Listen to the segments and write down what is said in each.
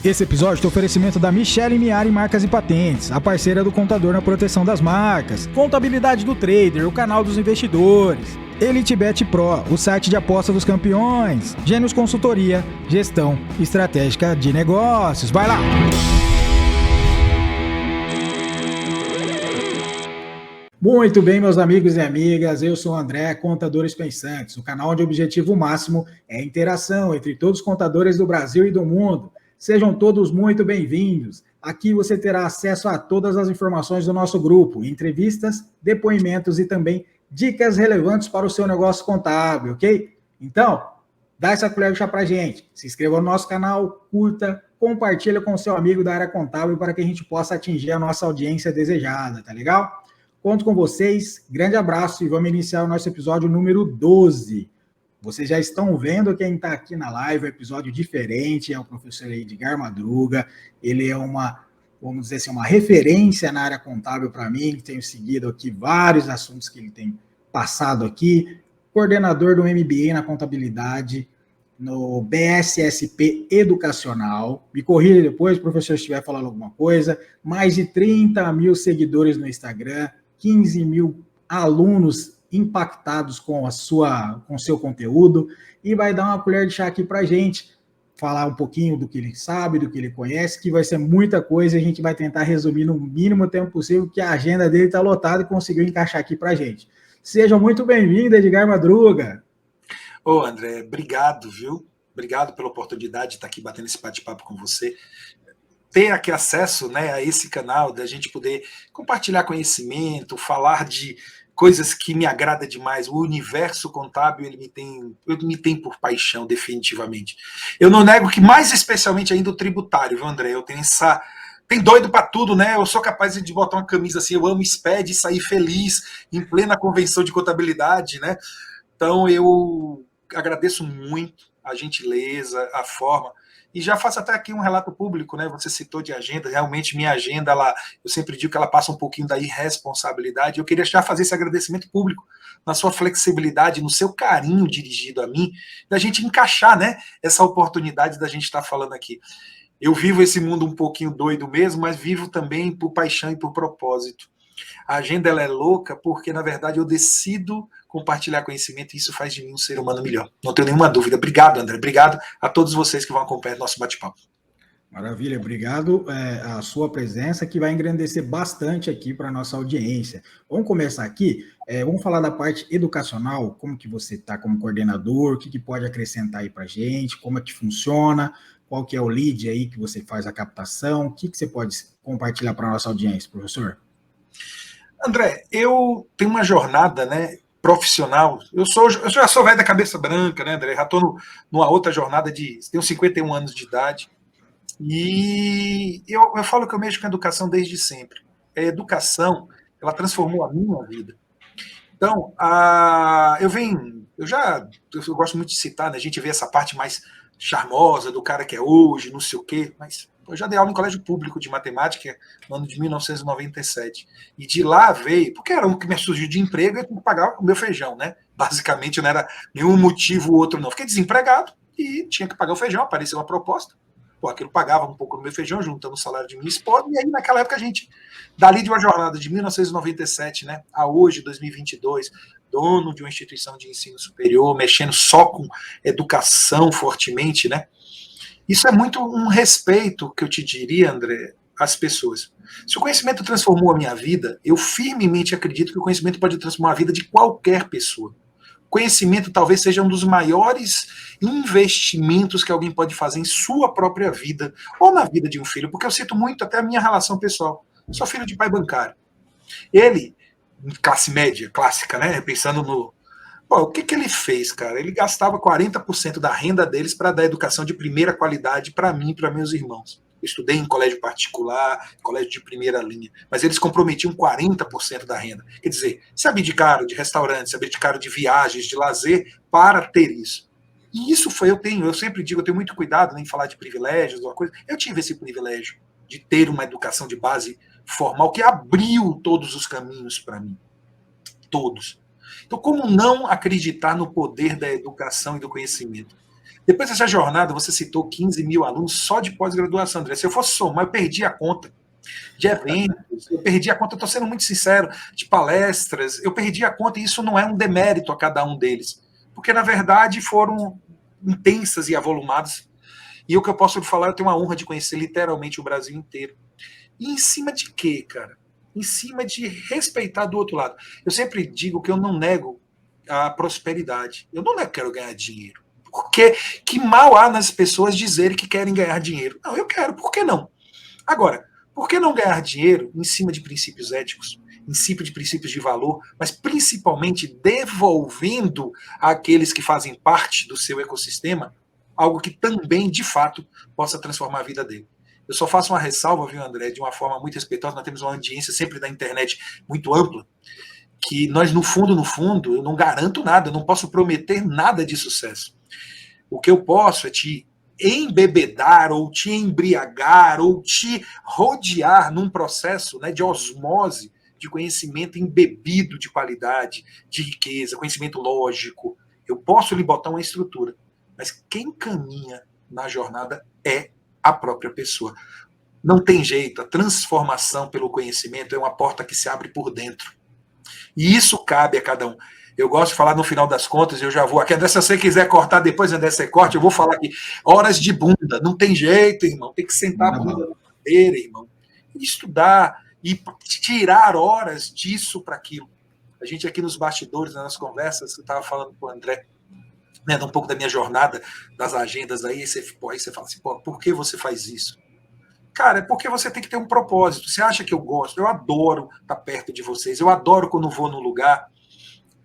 Esse episódio tem oferecimento da Michele Miari Marcas e Patentes, a parceira do contador na proteção das marcas, Contabilidade do Trader, o canal dos investidores, EliteBet Pro, o site de aposta dos campeões, Gênios Consultoria, gestão estratégica de negócios. Vai lá! Muito bem, meus amigos e amigas, eu sou o André, Contadores Pensantes, o canal onde o objetivo máximo é a interação entre todos os contadores do Brasil e do mundo. Sejam todos muito bem-vindos. Aqui você terá acesso a todas as informações do nosso grupo, entrevistas, depoimentos e também dicas relevantes para o seu negócio contábil, ok? Então, dá essa colher de chá pra gente. Se inscreva no nosso canal, curta, compartilha com o seu amigo da área contábil para que a gente possa atingir a nossa audiência desejada, tá legal? Conto com vocês, grande abraço e vamos iniciar o nosso episódio número 12. Vocês já estão vendo quem está aqui na live, um episódio diferente, é o professor Edgar Madruga, ele é vamos dizer assim, uma referência na área contábil para mim, que tenho seguido aqui vários assuntos que ele tem passado aqui, coordenador do MBA na contabilidade, no BSSP Educacional, me corrija depois, professor, se estiver falando alguma coisa, mais de 30 mil seguidores no Instagram, 15 mil alunos impactados com o seu conteúdo, e vai dar uma colher de chá aqui para a gente, falar um pouquinho do que ele sabe, do que ele conhece, que vai ser muita coisa, e a gente vai tentar resumir no mínimo tempo possível, que a agenda dele está lotada e conseguiu encaixar aqui para a gente. Sejam muito bem-vindos, Edgar Madruga. Ô, André, obrigado, viu? Obrigado pela oportunidade de estar aqui batendo esse bate-papo com você. Ter aqui acesso, né, a esse canal, da gente poder compartilhar conhecimento, falar de coisas que me agrada demais. O universo contábil, ele me tem por paixão, definitivamente. Eu não nego que, mais especialmente ainda, o tributário, viu, André? Eu tenho tem doido para tudo, né? Eu sou capaz de botar uma camisa assim, eu amo SPED e sair feliz em plena convenção de contabilidade, né? Então, eu agradeço muito a gentileza, a forma. E já faço até aqui um relato público, né? Você citou de agenda, realmente minha agenda, eu sempre digo que ela passa um pouquinho da irresponsabilidade. Eu queria já fazer esse agradecimento público na sua flexibilidade, no seu carinho dirigido a mim, da gente encaixar, né, essa oportunidade da gente estar falando aqui. Eu vivo esse mundo um pouquinho doido mesmo, mas vivo também por paixão e por propósito. A agenda ela é louca porque, na verdade, eu decido compartilhar conhecimento e isso faz de mim um ser humano melhor. Não tenho nenhuma dúvida. Obrigado, André. Obrigado a todos vocês que vão acompanhar nosso bate-papo. Maravilha, obrigado a sua presença, que vai engrandecer bastante aqui para a nossa audiência. Vamos começar aqui, vamos falar da parte educacional, como que você está como coordenador, o que pode acrescentar aí para a gente, como é que funciona, qual que é o lead aí que você faz a captação, o que você pode compartilhar para a nossa audiência, professor? André, eu tenho uma jornada, né, profissional. Eu já sou velho da cabeça branca, né, André? Já estou numa outra jornada tenho 51 anos de idade. E eu falo que eu mexo com a educação desde sempre. A educação, ela transformou a minha vida. Então, eu gosto muito de citar, né? A gente vê essa parte mais charmosa do cara que é hoje, não sei o quê, mas eu já dei aula em colégio público de matemática no ano de 1997. E de lá veio, porque era um que me surgiu de emprego, eu tinha que pagar o meu feijão, né? Basicamente, não era nenhum motivo ou outro, não. Fiquei desempregado e tinha que pagar o feijão, apareceu uma proposta. Pô, aquilo pagava um pouco no meu feijão, juntando o salário de minha esposa, e aí naquela época a gente, dali de uma jornada de 1997, né, a hoje, 2022, dono de uma instituição de ensino superior, mexendo só com educação fortemente, né, isso é muito um respeito que eu te diria, André, às pessoas. Se o conhecimento transformou a minha vida, eu firmemente acredito que o conhecimento pode transformar a vida de qualquer pessoa. Conhecimento talvez seja um dos maiores investimentos que alguém pode fazer em sua própria vida, ou na vida de um filho, porque eu cito muito até a minha relação pessoal. Eu sou filho de pai bancário. Ele, classe média, clássica, né? Pensando no... Pô, o que ele fez, cara? Ele gastava 40% da renda deles para dar educação de primeira qualidade para mim e para meus irmãos. Eu estudei em colégio particular, colégio de primeira linha, mas eles comprometiam 40% da renda. Quer dizer, se abdicaram de restaurantes, se abdicaram de viagens, de lazer, para ter isso. E isso eu sempre digo, eu tenho muito cuidado em falar de privilégios, uma coisa. Eu tive esse privilégio de ter uma educação de base formal que abriu todos os caminhos para mim. Todos. Então, como não acreditar no poder da educação e do conhecimento? Depois dessa jornada, você citou 15 mil alunos só de pós-graduação, André. Se eu fosse somar, eu perdi a conta de eventos, eu perdi a conta, estou sendo muito sincero, de palestras, eu perdi a conta, e isso não é um demérito a cada um deles, porque, na verdade, foram intensas e avolumadas, e o que eu posso lhe falar, eu tenho a honra de conhecer literalmente o Brasil inteiro. E em cima de quê, cara? Em cima de respeitar do outro lado. Eu sempre digo que eu não nego a prosperidade. Eu não nego que quero ganhar dinheiro. Porque que mal há nas pessoas dizerem que querem ganhar dinheiro? Não, eu quero, por que não? Agora, por que não ganhar dinheiro em cima de princípios éticos, em cima de princípios de valor, mas principalmente devolvendo àqueles que fazem parte do seu ecossistema algo que também, de fato, possa transformar a vida dele? Eu só faço uma ressalva, viu, André, de uma forma muito respeitosa. Nós temos uma audiência sempre da internet muito ampla, que nós, no fundo, eu não garanto nada, eu não posso prometer nada de sucesso. O que eu posso é te embebedar, ou te embriagar, ou te rodear num processo, né, de osmose, de conhecimento embebido de qualidade, de riqueza, conhecimento lógico. Eu posso lhe botar uma estrutura, mas quem caminha na jornada é a própria pessoa. Não tem jeito, a transformação pelo conhecimento é uma porta que se abre por dentro. E isso cabe a cada um. Eu gosto de falar no final das contas, eu já vou aqui. André, se você quiser cortar depois, André, você corte, eu vou falar aqui. Horas de bunda, não tem jeito, irmão. Tem que sentar a bunda na cadeira, irmão. E estudar e tirar horas disso para aquilo. A gente aqui nos bastidores, nas conversas, eu estava falando com o André, né, um pouco da minha jornada, das agendas aí você fala assim, pô, por que você faz isso? Cara, é porque você tem que ter um propósito. Você acha que eu gosto? Eu adoro estar perto de vocês. Eu adoro quando vou num lugar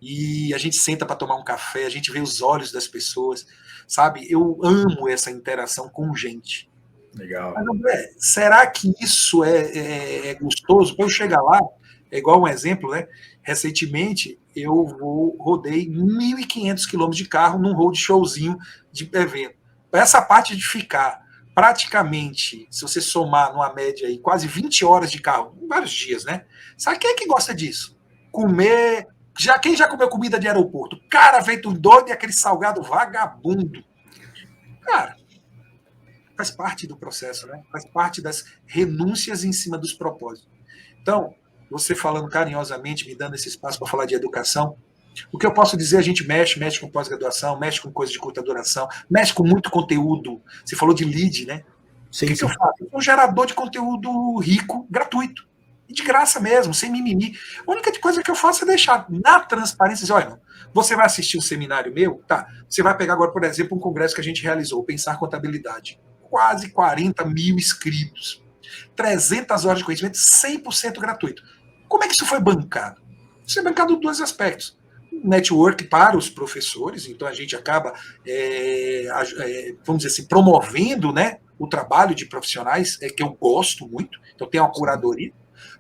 e a gente senta para tomar um café, a gente vê os olhos das pessoas, sabe? Eu amo essa interação com gente. Legal. Mas, André, será que isso é gostoso? Quando eu chegar lá, é igual um exemplo, né? Recentemente, eu rodei 1.500 quilômetros de carro num road showzinho de evento. Essa parte de ficar praticamente, se você somar numa média aí, quase 20 horas de carro, em vários dias, né? Sabe quem é que gosta disso? Comer. Quem já comeu comida de aeroporto? Cara, feito doido e aquele salgado vagabundo. Cara, faz parte do processo, né? Faz parte das renúncias em cima dos propósitos. Então, você falando carinhosamente, me dando esse espaço para falar de educação, o que eu posso dizer, a gente mexe com pós-graduação, mexe com coisa de curta duração, mexe com muito conteúdo. Você falou de lead, né? Sim, o que eu faço? Eu sou um gerador de conteúdo rico, gratuito. E de graça mesmo, sem mimimi. A única coisa que eu faço é deixar na transparência, dizer, olha, você vai assistir um seminário meu? Tá. Você vai pegar agora, por exemplo, um congresso que a gente realizou, Pensar Contabilidade. Quase 40 mil inscritos. 300 horas de conhecimento, 100% gratuito. Como é que isso foi bancado? Isso é bancado em dois aspectos. Network para os professores, então a gente acaba, vamos dizer assim, promovendo, né, o trabalho de profissionais, que eu gosto muito, então tem uma curadoria.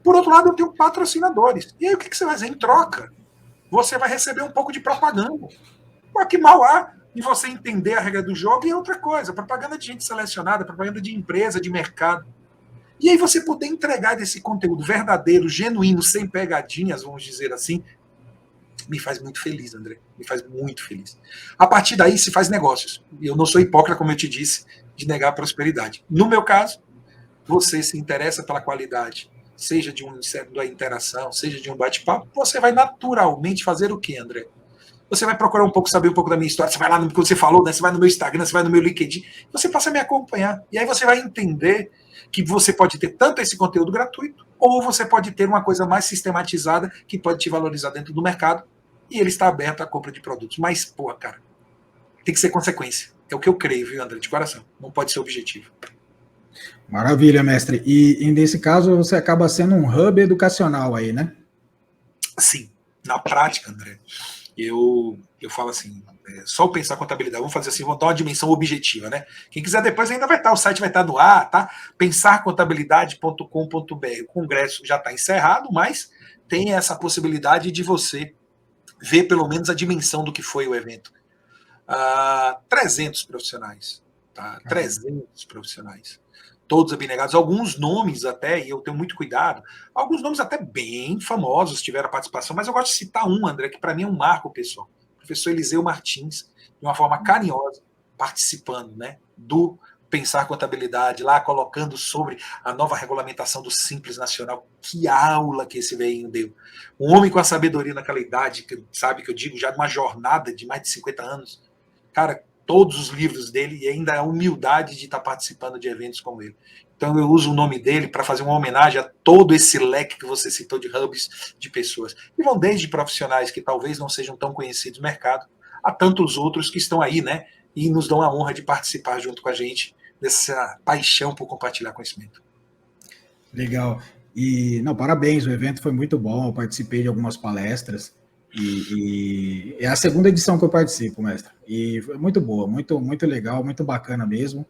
Por outro lado, eu tenho patrocinadores. E aí o que você vai fazer? Em troca, você vai receber um pouco de propaganda. Pô, que mal há em você entender a regra do jogo e outra coisa, propaganda de gente selecionada, propaganda de empresa, de mercado. E aí você poder entregar desse conteúdo verdadeiro, genuíno, sem pegadinhas, vamos dizer assim, me faz muito feliz, André. Me faz muito feliz. A partir daí se faz negócios. E eu não sou hipócrita, como eu te disse, de negar a prosperidade. No meu caso, você se interessa pela qualidade, seja de uma interação, seja de um bate-papo, você vai naturalmente fazer o quê, André? Você vai procurar um pouco, saber um pouco da minha história, você vai lá no que você falou, né? Você vai no meu Instagram, você vai no meu LinkedIn, você passa a me acompanhar. E aí você vai entender que você pode ter tanto esse conteúdo gratuito, ou você pode ter uma coisa mais sistematizada que pode te valorizar dentro do mercado, e ele está aberto à compra de produtos. Mas, pô, cara, tem que ser consequência. É o que eu creio, viu, André? De coração. Não pode ser objetivo. Maravilha, mestre. E nesse caso, você acaba sendo um hub educacional aí, né? Sim. Na prática, André, eu falo assim, só o Pensar Contabilidade, vamos fazer assim, vamos dar uma dimensão objetiva, né? Quem quiser depois ainda vai estar, o site vai estar no ar, tá? Pensarcontabilidade.com.br. O congresso já está encerrado, mas tem essa possibilidade de você ver pelo menos a dimensão do que foi o evento. 300 profissionais, tá? 300 profissionais. Todos abnegados, alguns nomes até, e eu tenho muito cuidado, alguns nomes até bem famosos tiveram participação, mas eu gosto de citar um, André, que para mim é um marco pessoal. O professor Eliseu Martins, de uma forma carinhosa, participando, né, do Pensar Contabilidade, lá colocando sobre a nova regulamentação do Simples Nacional. Que aula que esse velhinho deu. Um homem com a sabedoria naquela idade, que sabe que eu digo, já numa jornada de mais de 50 anos. Cara, todos os livros dele e ainda a humildade de estar participando de eventos como ele. Então eu uso o nome dele para fazer uma homenagem a todo esse leque que você citou de hubs de pessoas. E vão desde profissionais que talvez não sejam tão conhecidos no mercado, a tantos outros que estão aí, né? E nos dão a honra de participar junto com a gente dessa paixão por compartilhar conhecimento. Legal. E, não, parabéns, o evento foi muito bom, eu participei de algumas palestras, e é a segunda edição que eu participo, mestre, e foi muito boa, muito legal, muito bacana mesmo,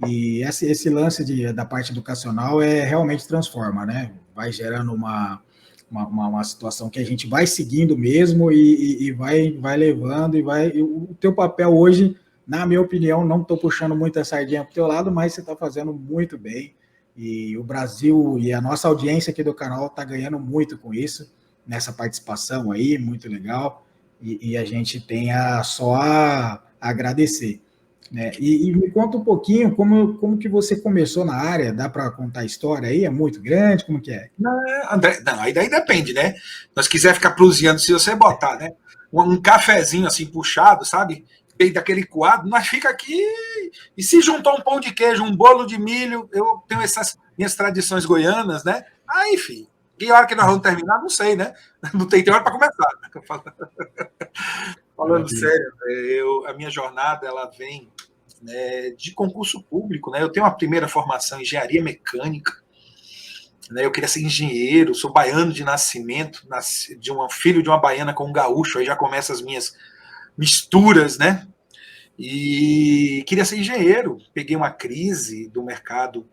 e esse lance da parte educacional realmente transforma, né? Vai gerando uma situação que a gente vai seguindo mesmo e vai levando, e o teu papel hoje, na minha opinião, não estou puxando muito a sardinha para o teu lado, mas você está fazendo muito bem, e o Brasil e a nossa audiência aqui do canal está ganhando muito com isso, nessa participação aí, muito legal, e a gente tem só a agradecer. Né? E me conta um pouquinho como que você começou na área, dá para contar a história aí? É muito grande? Como que é? Não, André, não, aí daí depende, né? Nós quiser ficar prusiando, se você botar, né? Um cafezinho assim puxado, sabe? Bem daquele coado, nós fica aqui. E se juntar um pão de queijo, um bolo de milho, eu tenho essas minhas tradições goianas, né? Aí, filho, e a hora que nós vamos terminar, não sei, né? Não tem hora para começar. Falando sério, a minha jornada ela vem, né, de concurso público, né? Eu tenho uma primeira formação em engenharia mecânica, né? Eu queria ser engenheiro, sou baiano de nascimento, de um filho de uma baiana com um gaúcho, aí já começam as minhas misturas, né? E queria ser engenheiro. Peguei uma crise do mercado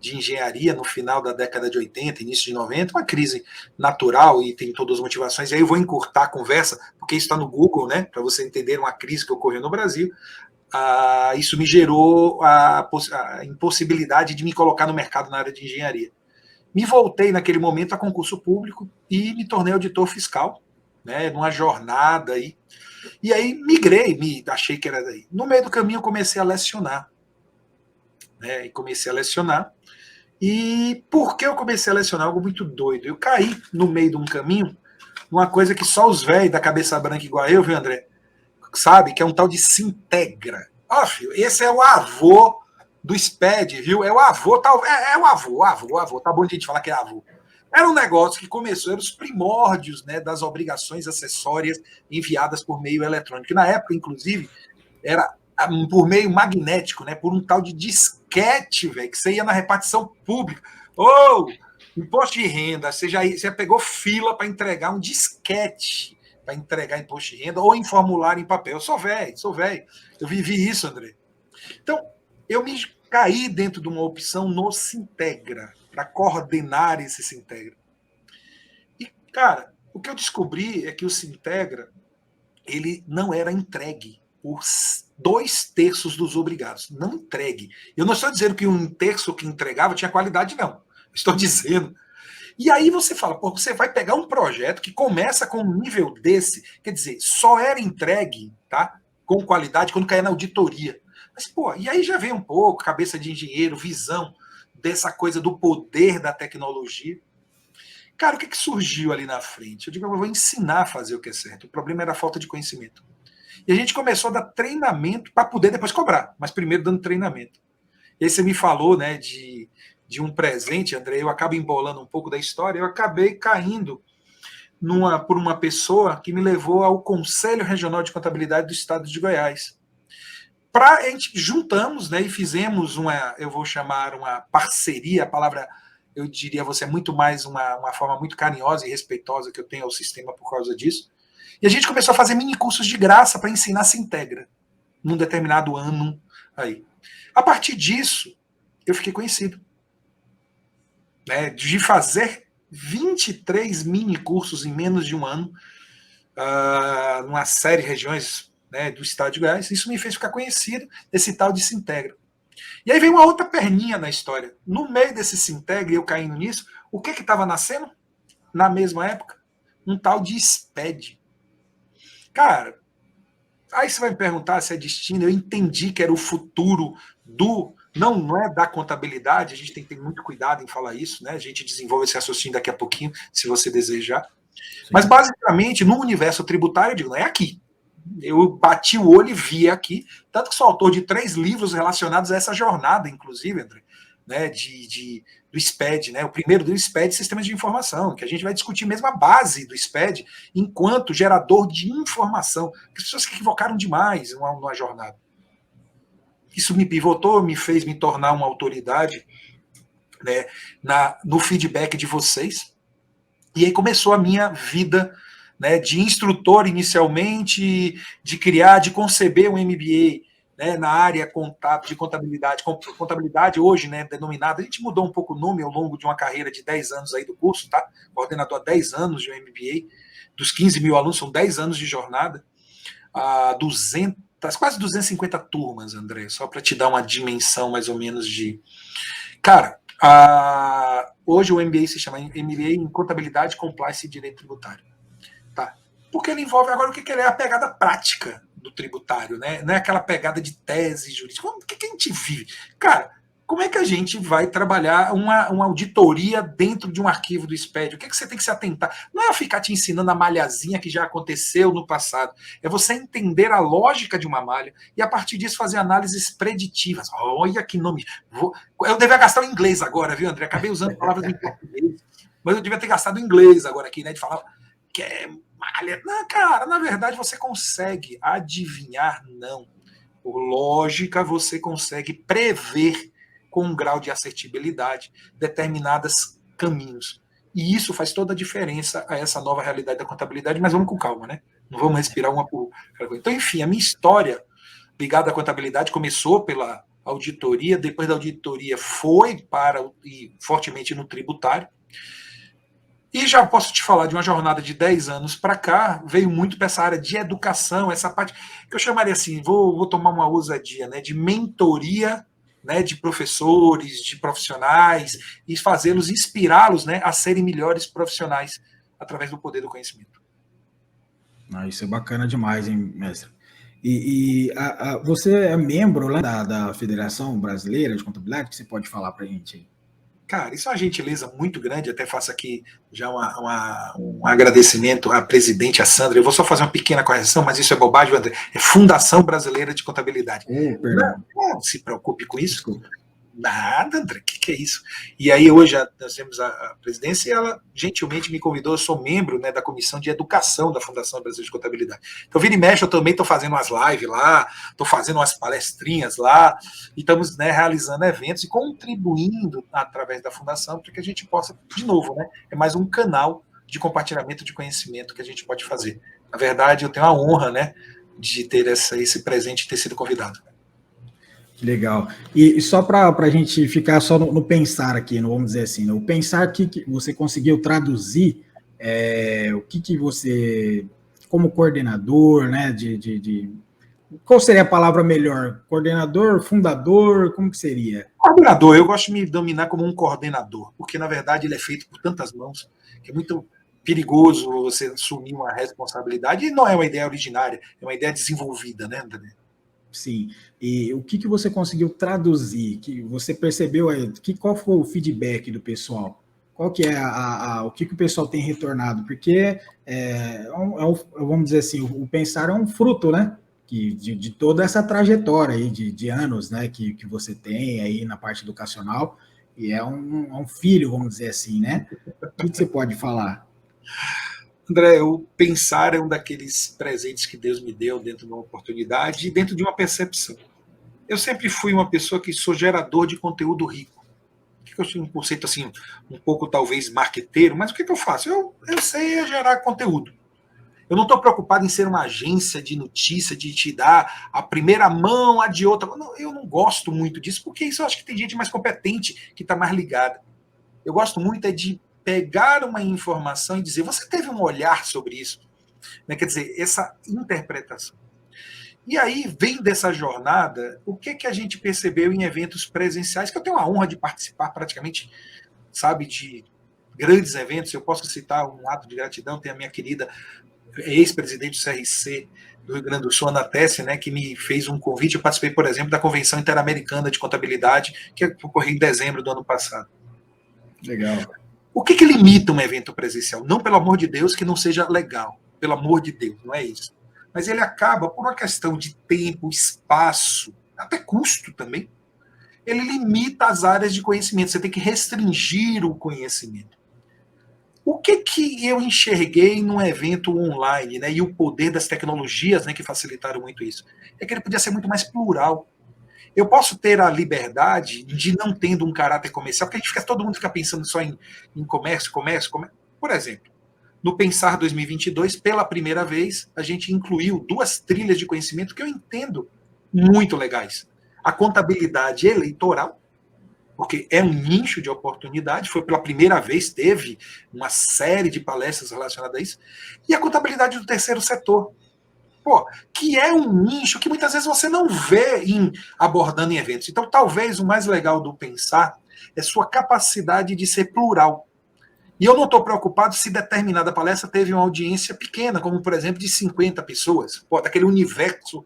de engenharia no final da década de 80, início de 90, uma crise natural e tem todas as motivações. E aí eu vou encurtar a conversa, porque isso está no Google, né? Para você entender uma crise que ocorreu no Brasil. Isso me gerou a impossibilidade de me colocar no mercado na área de engenharia. Me voltei naquele momento a concurso público e me tornei auditor fiscal, né, numa jornada aí. E aí migrei, achei que era daí. No meio do caminho eu comecei a lecionar. Né, e comecei a lecionar. E por que eu comecei a lecionar? Algo muito doido. Eu caí no meio de um caminho, numa coisa que só os velhos da cabeça branca igual eu, viu, André? Sabe, que é um tal de Sintegra. Ó, filho, esse é o avô do SPED, viu? É o avô, é o avô. Tá bom de a gente falar que é avô. Era um negócio que começou, eram os primórdios, né, das obrigações acessórias enviadas por meio eletrônico. Na época, inclusive, era por meio magnético, né, por um tal de disquete, velho, que você ia na repartição pública. Ô, imposto de renda, você pegou fila para entregar um disquete para entregar imposto de renda ou em formulário em papel. Eu sou velho. Eu vivi isso, André. Então, eu me caí dentro de uma opção no Sintegra, para coordenar esse Sintegra. E, cara, o que eu descobri é que o Sintegra, ele não era entregue por 2/3 dos obrigados. Não entregue. Eu não estou dizendo que 1/3 que entregava tinha qualidade, não. Estou dizendo. E aí você fala, pô, você vai pegar um projeto que começa com um nível desse, quer dizer, só era entregue, tá, com qualidade quando caía na auditoria. Mas, pô, e aí já vem um pouco, cabeça de engenheiro, visão dessa coisa do poder da tecnologia. Cara, o que surgiu ali na frente? Eu digo, eu vou ensinar a fazer o que é certo. O problema era a falta de conhecimento. E a gente começou a dar treinamento para poder depois cobrar, mas primeiro dando treinamento. E aí você me falou, né, de um presente, André, eu acabo embolando um pouco da história, eu acabei caindo por uma pessoa que me levou ao Conselho Regional de Contabilidade do Estado de Goiás. A gente juntamos, né, e fizemos eu vou chamar uma parceria, a palavra, eu diria a você, é muito mais uma forma muito carinhosa e respeitosa que eu tenho ao sistema por causa disso. E a gente começou a fazer mini cursos de graça para ensinar Sintegra, num determinado ano aí. A partir disso, eu fiquei conhecido. Né, de fazer 23 mini cursos em menos de um ano, numa série de regiões, né, do estado de Goiás. Isso me fez ficar conhecido, esse tal de Sintegra. E aí vem uma outra perninha na história. No meio desse Sintegra, eu caindo nisso, o que estava nascendo na mesma época? Um tal de SPED. Cara, Aí você vai me perguntar se é destino. Eu entendi que era o futuro do... Não é da contabilidade, a gente tem que ter muito cuidado em falar isso, né? A gente desenvolve esse raciocínio daqui a pouquinho, se você desejar. Sim. Mas, basicamente, no universo tributário, eu digo, não é aqui. Eu bati o olho e vi aqui, tanto que sou autor de 3 livros relacionados a essa jornada, inclusive, André, né, do SPED, né, o primeiro do SPED, Sistemas de Informação, que a gente vai discutir mesmo a base do SPED enquanto gerador de informação, que as pessoas se equivocaram demais numa jornada. Isso me pivotou, me fez me tornar uma autoridade, né, no feedback de vocês, e aí começou a minha vida, né, de instrutor inicialmente, de criar, de conceber um MBA, né, na área de contabilidade. Contabilidade hoje, né, denominada, a gente mudou um pouco o nome ao longo de uma carreira de 10 anos aí do curso, tá? Coordenador há 10 anos de um MBA, dos 15 mil alunos, são 10 anos de jornada, quase 250 turmas, André, só para te dar uma dimensão mais ou menos de... Cara, hoje o MBA se chama MBA em Contabilidade, Compliance e Direito Tributário. Tá? Porque ele envolve agora o que ele é a pegada prática do tributário, né? Não é aquela pegada de tese jurídica. O que a gente vive? Cara, como é que a gente vai trabalhar uma auditoria dentro de um arquivo do SPED? O que você tem que se atentar? Não é ficar te ensinando a malhazinha que já aconteceu no passado. É você entender a lógica de uma malha e, a partir disso, fazer análises preditivas. Olha que nome. Eu devia gastar o inglês agora, viu, André? Acabei usando palavras em português, mas eu devia ter gastado o inglês agora aqui, né? De falar que é malha. Não, cara, na verdade, você consegue adivinhar, não. Por lógica, você consegue prever com um grau de assertibilidade determinados caminhos. E isso faz toda a diferença a essa nova realidade da contabilidade, mas vamos com calma, né? Não vamos respirar uma por outra. Então, enfim, a minha história ligada à contabilidade começou pela auditoria, depois da auditoria foi e fortemente no tributário. E já posso te falar de uma jornada de 10 anos para cá, veio muito para essa área de educação, essa parte que eu chamaria assim, vou tomar uma ousadia, né, de mentoria, né, de professores, de profissionais, e fazê-los, inspirá-los, né, a serem melhores profissionais através do poder do conhecimento. Isso é bacana demais, hein, mestre? Você é membro, né, da Federação Brasileira de Contabilidade, que você pode falar para a gente aí? Cara, isso é uma gentileza muito grande, até faço aqui já um agradecimento à presidente, a Sandra. Eu vou só fazer uma pequena correção, mas isso é bobagem, André. É Fundação Brasileira de Contabilidade. Não se preocupe com isso. Desculpa. Nada, André, o que é isso? E aí hoje nós temos a presidência e ela gentilmente me convidou, eu sou membro, né, da Comissão de Educação da Fundação Brasileira de Contabilidade. Então, vira e mexe, eu também estou fazendo umas lives lá, estou fazendo umas palestrinhas lá, e estamos, né, realizando eventos e contribuindo através da Fundação para que a gente possa, de novo, né, é mais um canal de compartilhamento de conhecimento que a gente pode fazer. Na verdade, eu tenho a honra, né, de ter esse presente e ter sido convidado. Legal. E só para a gente ficar só no pensar aqui, não vamos dizer assim, né? O pensar que você conseguiu traduzir o que você, como coordenador, né, qual seria a palavra melhor? Coordenador, fundador, como que seria? Coordenador, eu gosto de me dominar como um coordenador, porque, na verdade, ele é feito por tantas mãos, que é muito perigoso você assumir uma responsabilidade, e não é uma ideia originária, é uma ideia desenvolvida, né, André? Sim. E o que você conseguiu traduzir? Que você percebeu aí? Qual foi o feedback do pessoal? Qual que é o que o pessoal tem retornado? Porque vamos dizer assim, o pensar é um fruto, né? De toda essa trajetória aí de anos, né? Que você tem aí na parte educacional, e é um filho, vamos dizer assim, né? O que você pode falar? André, o pensar é um daqueles presentes que Deus me deu dentro de uma oportunidade e dentro de uma percepção. Eu sempre fui uma pessoa que sou gerador de conteúdo rico. Eu tenho um conceito assim, um pouco talvez marqueteiro, mas o que eu faço? Eu sei gerar conteúdo. Eu não estou preocupado em ser uma agência de notícia, de te dar a primeira mão, a de outra. Eu não gosto muito disso, porque isso eu acho que tem gente mais competente que está mais ligada. Eu gosto muito de pegar uma informação e dizer, você teve um olhar sobre isso? Né? Quer dizer, essa interpretação. E aí, vem dessa jornada, o que a gente percebeu em eventos presenciais, que eu tenho a honra de participar praticamente, sabe, de grandes eventos. Eu posso citar um ato de gratidão, tem a minha querida ex-presidente do CRC do Rio Grande do Sul, Ana Tessia, né, que me fez um convite. Eu participei, por exemplo, da Convenção Interamericana de Contabilidade, que ocorreu em dezembro do ano passado. Legal. O que limita um evento presencial? Não, pelo amor de Deus, que não seja legal. Pelo amor de Deus, não é isso. Mas ele acaba, por uma questão de tempo, espaço, até custo também, ele limita as áreas de conhecimento. Você tem que restringir o conhecimento. O que eu enxerguei num evento online, né, e o poder das tecnologias, né, que facilitaram muito isso, é que ele podia ser muito mais plural. Eu posso ter a liberdade de não tendo um caráter comercial, porque todo mundo fica pensando só em comércio. Por exemplo, no Pensar 2022, pela primeira vez, a gente incluiu 2 trilhas de conhecimento que eu entendo muito legais. A contabilidade eleitoral, porque é um nicho de oportunidade, foi pela primeira vez, teve uma série de palestras relacionadas a isso, e a contabilidade do terceiro setor, que é um nicho que muitas vezes você não vê abordando em eventos. Então, talvez o mais legal do Pensar é sua capacidade de ser plural. E eu não estou preocupado se determinada palestra teve uma audiência pequena, como, por exemplo, de 50 pessoas, daquele universo.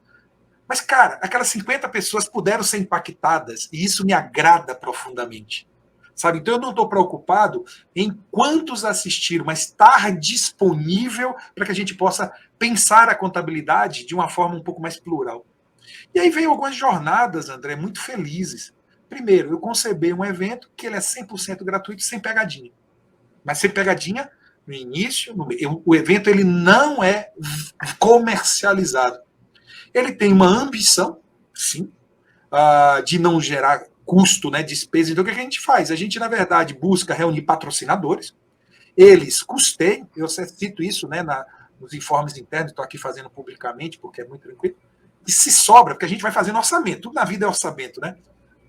Mas, cara, aquelas 50 pessoas puderam ser impactadas, e isso me agrada profundamente. Sabe? Então, eu não estou preocupado em quantos assistiram, mas estar disponível para que a gente possa pensar a contabilidade de uma forma um pouco mais plural. E aí veio algumas jornadas, André, muito felizes. Primeiro, eu concebi um evento que ele é 100% gratuito, sem pegadinha. Mas sem pegadinha no início, o evento ele não é comercializado. Ele tem uma ambição, sim, de não gerar custo, né, despesa. Então, o que a gente faz? A gente, na verdade, busca reunir patrocinadores, eles custeiam, eu cito isso, né, nos informes internos, estou aqui fazendo publicamente, porque é muito tranquilo, e se sobra, porque a gente vai fazendo orçamento, tudo na vida é orçamento, né?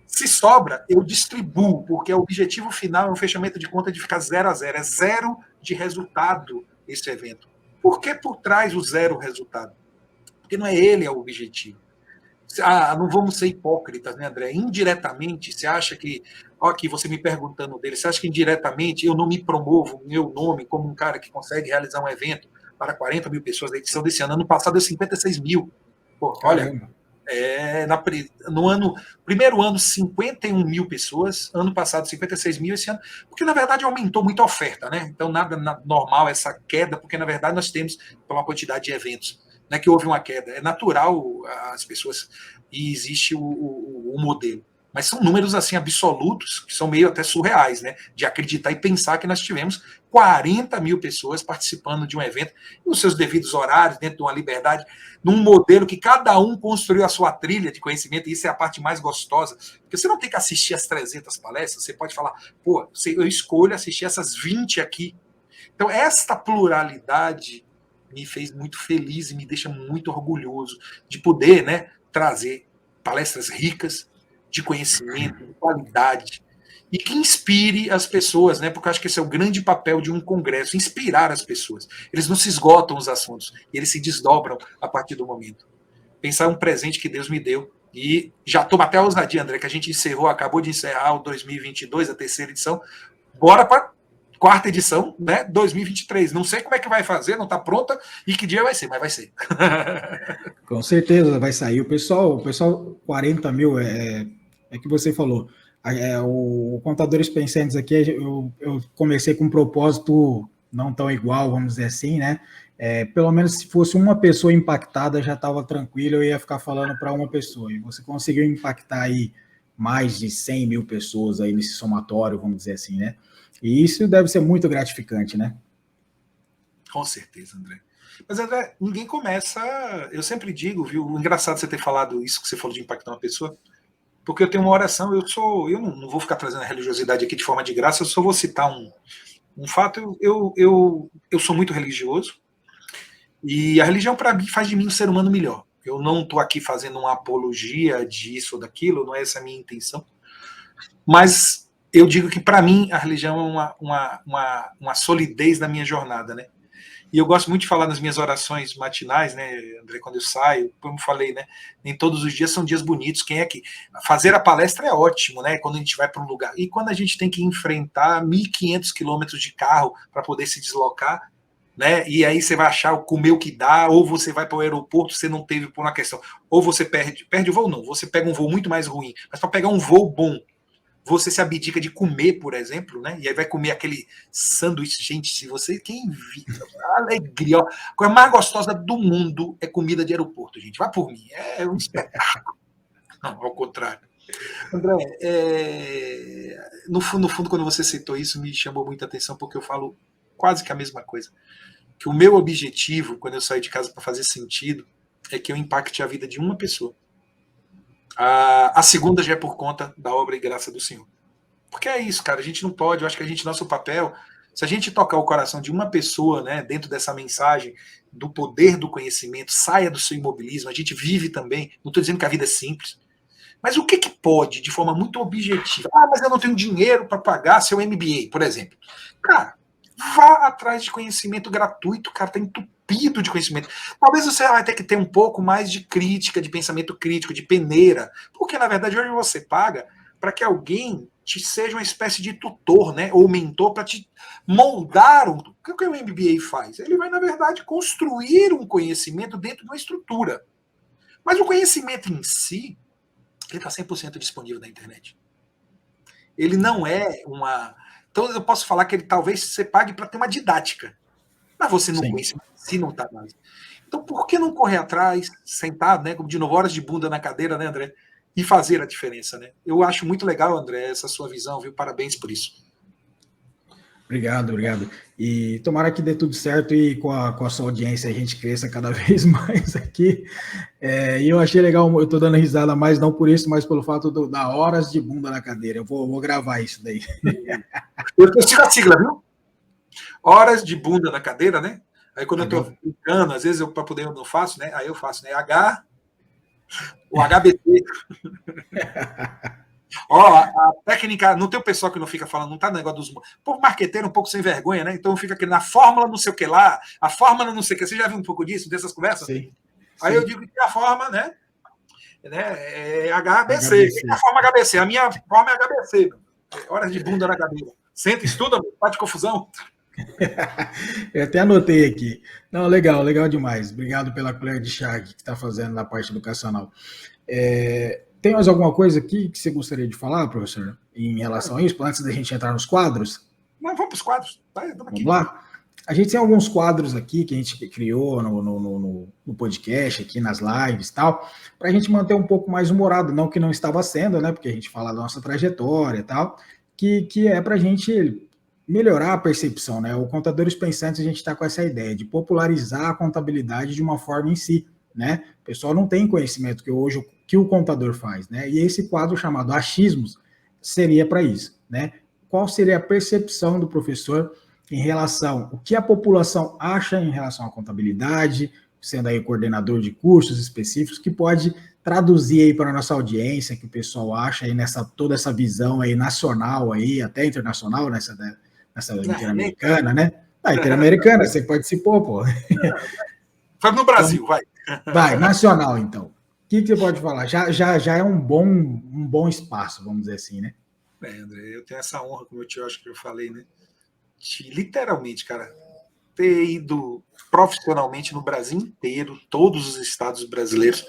Se sobra, eu distribuo, porque o objetivo final é um fechamento de conta de ficar 0-0, é 0 de resultado esse evento. Por que por trás o 0 resultado? Porque não é ele o objetivo. Não vamos ser hipócritas, né, André? Indiretamente, você acha que, aqui você me perguntando dele, você acha que indiretamente eu não me promovo meu nome como um cara que consegue realizar um evento para 40 mil pessoas na edição desse ano? Ano passado deu 56 mil. Olha, no primeiro ano, 51 mil pessoas, ano passado 56 mil, esse ano, porque na verdade aumentou muito a oferta, né? Então nada normal essa queda, porque na verdade nós temos uma quantidade de eventos. Não é que houve uma queda, é natural as pessoas, e existe o modelo. Mas são números assim absolutos, que são meio até surreais, né? De acreditar e pensar que nós tivemos 40 mil pessoas participando de um evento, nos seus devidos horários, dentro de uma liberdade, num modelo que cada um construiu a sua trilha de conhecimento, e isso é a parte mais gostosa, porque você não tem que assistir as 300 palestras, você pode falar, eu escolho assistir essas 20 aqui. Então, esta pluralidade me fez muito feliz e me deixa muito orgulhoso de poder, né, trazer palestras ricas, de conhecimento, de qualidade, e que inspire as pessoas, né? Porque eu acho que esse é o grande papel de um congresso, inspirar as pessoas. Eles não se esgotam os assuntos, eles se desdobram a partir do momento. Pensar um presente que Deus me deu, e já toma até a ousadia, André, que a gente acabou de encerrar o 2022, a terceira edição, bora para quarta edição, né, 2023. Não sei como é que vai fazer, não está pronta, e que dia vai ser, mas vai ser. Com certeza vai sair. O pessoal 40 mil é que você falou. O Contadores Pensantes aqui, eu comecei com um propósito não tão igual, vamos dizer assim, né? Pelo menos se fosse uma pessoa impactada, já estava tranquilo, eu ia ficar falando para uma pessoa. E você conseguiu impactar aí mais de 100 mil pessoas aí nesse somatório, vamos dizer assim, né? E isso deve ser muito gratificante, né? Com certeza, André. Mas, André, ninguém começa. Eu sempre digo, viu? O engraçado você ter falado isso que você falou de impactar uma pessoa, porque eu tenho uma oração, eu não vou ficar trazendo a religiosidade aqui de forma de graça, eu só vou citar um fato. Eu sou muito religioso, e a religião, para mim, faz de mim um ser humano melhor. Eu não estou aqui fazendo uma apologia disso ou daquilo, não é essa a minha intenção. Mas eu digo que, para mim, a religião é uma solidez da minha jornada, né? E eu gosto muito de falar nas minhas orações matinais, né, André, quando eu saio, como eu falei, né, nem todos os dias são dias bonitos. Quem é que fazer a palestra é ótimo, né, quando a gente vai para um lugar. E quando a gente tem que enfrentar 1.500 quilômetros de carro para poder se deslocar, né? E aí você vai achar comer o que dá, ou você vai para o aeroporto, você não teve por uma questão, ou você perde o voo, não, você pega um voo muito mais ruim, mas para pegar um voo bom, você se abdica de comer, por exemplo, né? E aí vai comer aquele sanduíche, gente, se você, quem viu, alegria, ó, a coisa mais gostosa do mundo é comida de aeroporto, gente, vai por mim, é um espetáculo. Não, ao contrário. André, no fundo, quando você citou isso, me chamou muita atenção, porque eu falo quase que a mesma coisa. Que o meu objetivo, quando eu saio de casa para fazer sentido, é que eu impacte a vida de uma pessoa. A segunda já é por conta da obra e graça do Senhor. Porque é isso, cara, a gente não pode, eu acho que nosso papel, se a gente tocar o coração de uma pessoa, né, dentro dessa mensagem do poder do conhecimento, saia do seu imobilismo, a gente vive também, não estou dizendo que a vida é simples, mas o que pode, de forma muito objetiva? Ah, mas eu não tenho dinheiro para pagar seu MBA, por exemplo. Cara, vá atrás de conhecimento gratuito, cara, está entupido de conhecimento. Talvez você vai ter que ter um pouco mais de crítica, de pensamento crítico, de peneira, porque na verdade hoje você paga para que alguém te seja uma espécie de tutor, né, ou mentor para te moldar. O que o MBA faz? Ele vai, na verdade, construir um conhecimento dentro de uma estrutura. Mas o conhecimento em si, ele está 100% disponível na internet. Ele não é uma... Então eu posso falar que ele talvez você pague para ter uma didática, mas você não conhece, se não está mais. Então por que não correr atrás, sentado, né, como de novo, horas de bunda na cadeira, né, André, e fazer a diferença, né? Eu acho muito legal, André, essa sua visão, viu? Parabéns por isso. Obrigado. E tomara que dê tudo certo e com a sua audiência a gente cresça cada vez mais aqui. E eu achei legal, eu estou dando risada mais, não por isso, mas pelo fato da horas de bunda na cadeira. Eu vou gravar isso daí. Eu sigo a sigla, viu? Horas de bunda na cadeira, né? Aí quando eu estou brincando, às vezes para poder eu não faço, né? Aí eu faço, né? O HBT. Ó, a técnica, não tem o pessoal que não fica falando, não tá no negócio dos. Pô, marqueteiro um pouco sem vergonha, né? Então fica aqui na fórmula não sei o que lá, a fórmula não sei o que. Você já viu um pouco disso, dessas conversas? Sim. Aí eu digo que a forma, né? É HBC. O que é a forma HBC? A minha forma é HBC. Horas de bunda na cadeira. Senta, estuda, faz de confusão. Eu até anotei aqui. Não, legal demais. Obrigado pela colher de chá que está fazendo na parte educacional. Tem mais alguma coisa aqui que você gostaria de falar, professor, em relação a isso, antes da gente entrar nos quadros? Não, vamos para os quadros. Vamos lá? A gente tem alguns quadros aqui que a gente criou no podcast, aqui nas lives e tal, para a gente manter um pouco mais humorado, não que não estava sendo, né? Porque a gente fala da nossa trajetória e tal, que é para a gente melhorar a percepção, né? O Contadores Pensantes, a gente está com essa ideia de popularizar a contabilidade de uma forma em si, né? O pessoal não tem conhecimento que o contador faz, né? E esse quadro chamado Achismos seria para isso, né? Qual seria a percepção do professor em relação ao que a população acha em relação à contabilidade, sendo aí coordenador de cursos específicos, que pode traduzir aí para a nossa audiência, que o pessoal acha aí toda essa visão aí nacional aí, até internacional, nessa interamericana, né? Interamericana, você participou, pô. Vai no Brasil, então, vai. Nacional, então. O que você pode falar? Já é um bom espaço, vamos dizer assim, né? André, eu tenho essa honra, como eu acho que eu falei, né? Literalmente, cara, ter ido profissionalmente no Brasil inteiro, todos os estados brasileiros,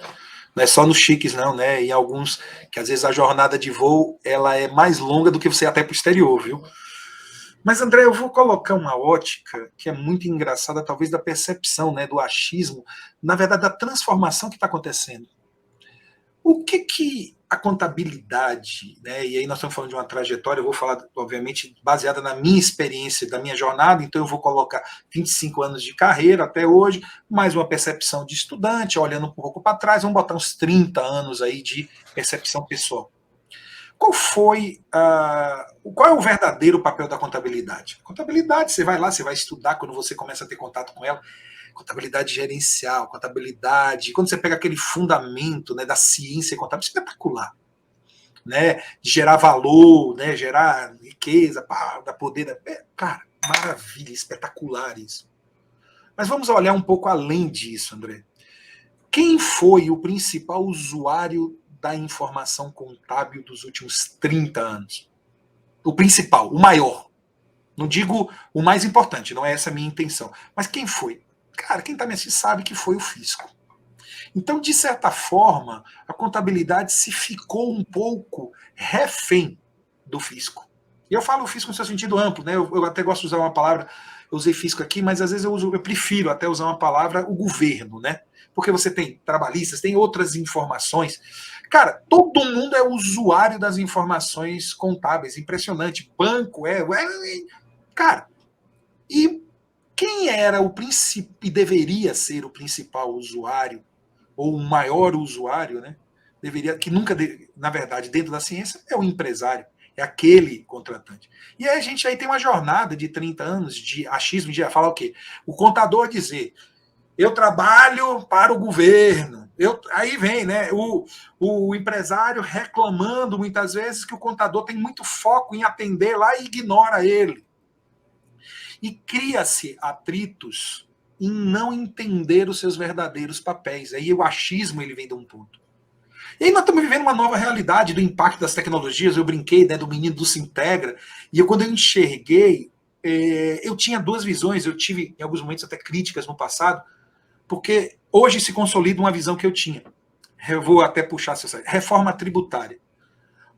não é só nos chiques, não, né? E alguns que às vezes a jornada de voo ela é mais longa do que você ir até para o exterior, viu? Mas, André, eu vou colocar uma ótica que é muito engraçada, talvez da percepção, né, do achismo, na verdade, da transformação que está acontecendo. O que a contabilidade, né, e aí nós estamos falando de uma trajetória, eu vou falar, obviamente, baseada na minha experiência, da minha jornada, então eu vou colocar 25 anos de carreira até hoje, mais uma percepção de estudante, olhando um pouco para trás, vamos botar uns 30 anos aí de percepção pessoal. Qual é o verdadeiro papel da contabilidade? Contabilidade, você vai lá, você vai estudar quando você começa a ter contato com ela, contabilidade gerencial, contabilidade, quando você pega aquele fundamento, né, da ciência contábil, espetacular, né, de gerar valor, né, gerar riqueza, dar poder, cara, maravilha, espetacular isso. Mas vamos olhar um pouco além disso, André. Quem foi o principal usuário da informação contábil dos últimos 30 anos? O principal, o maior. Não digo o mais importante, não é essa a minha intenção. Mas quem foi? Cara, quem está me assistindo sabe que foi o fisco. Então, de certa forma, a contabilidade se ficou um pouco refém do fisco. E eu falo fisco no seu sentido amplo, né? Eu até gosto de usar uma palavra, eu usei fisco aqui, mas às vezes eu prefiro até usar uma palavra, o governo, né? Porque você tem trabalhistas, tem outras informações. Cara, todo mundo é usuário das informações contábeis, impressionante. Banco cara, e quem era o principal e deveria ser o principal usuário ou o maior usuário, né? Deveria, que nunca, na verdade, dentro da ciência, é o empresário, é aquele contratante. E aí a gente aí tem uma jornada de 30 anos de achismo, de falar o quê? O contador dizer, eu trabalho para o governo. Aí vem, né, o empresário reclamando muitas vezes que o contador tem muito foco em atender lá e ignora ele. E cria-se atritos em não entender os seus verdadeiros papéis. Aí o achismo ele vem de um ponto. E aí nós estamos vivendo uma nova realidade do impacto das tecnologias. Eu brinquei, né, do menino do Sintegra, e quando eu enxerguei, eu tinha duas visões, eu tive em alguns momentos até críticas no passado, porque hoje se consolida uma visão que eu tinha. Eu vou até puxar essa reforma tributária.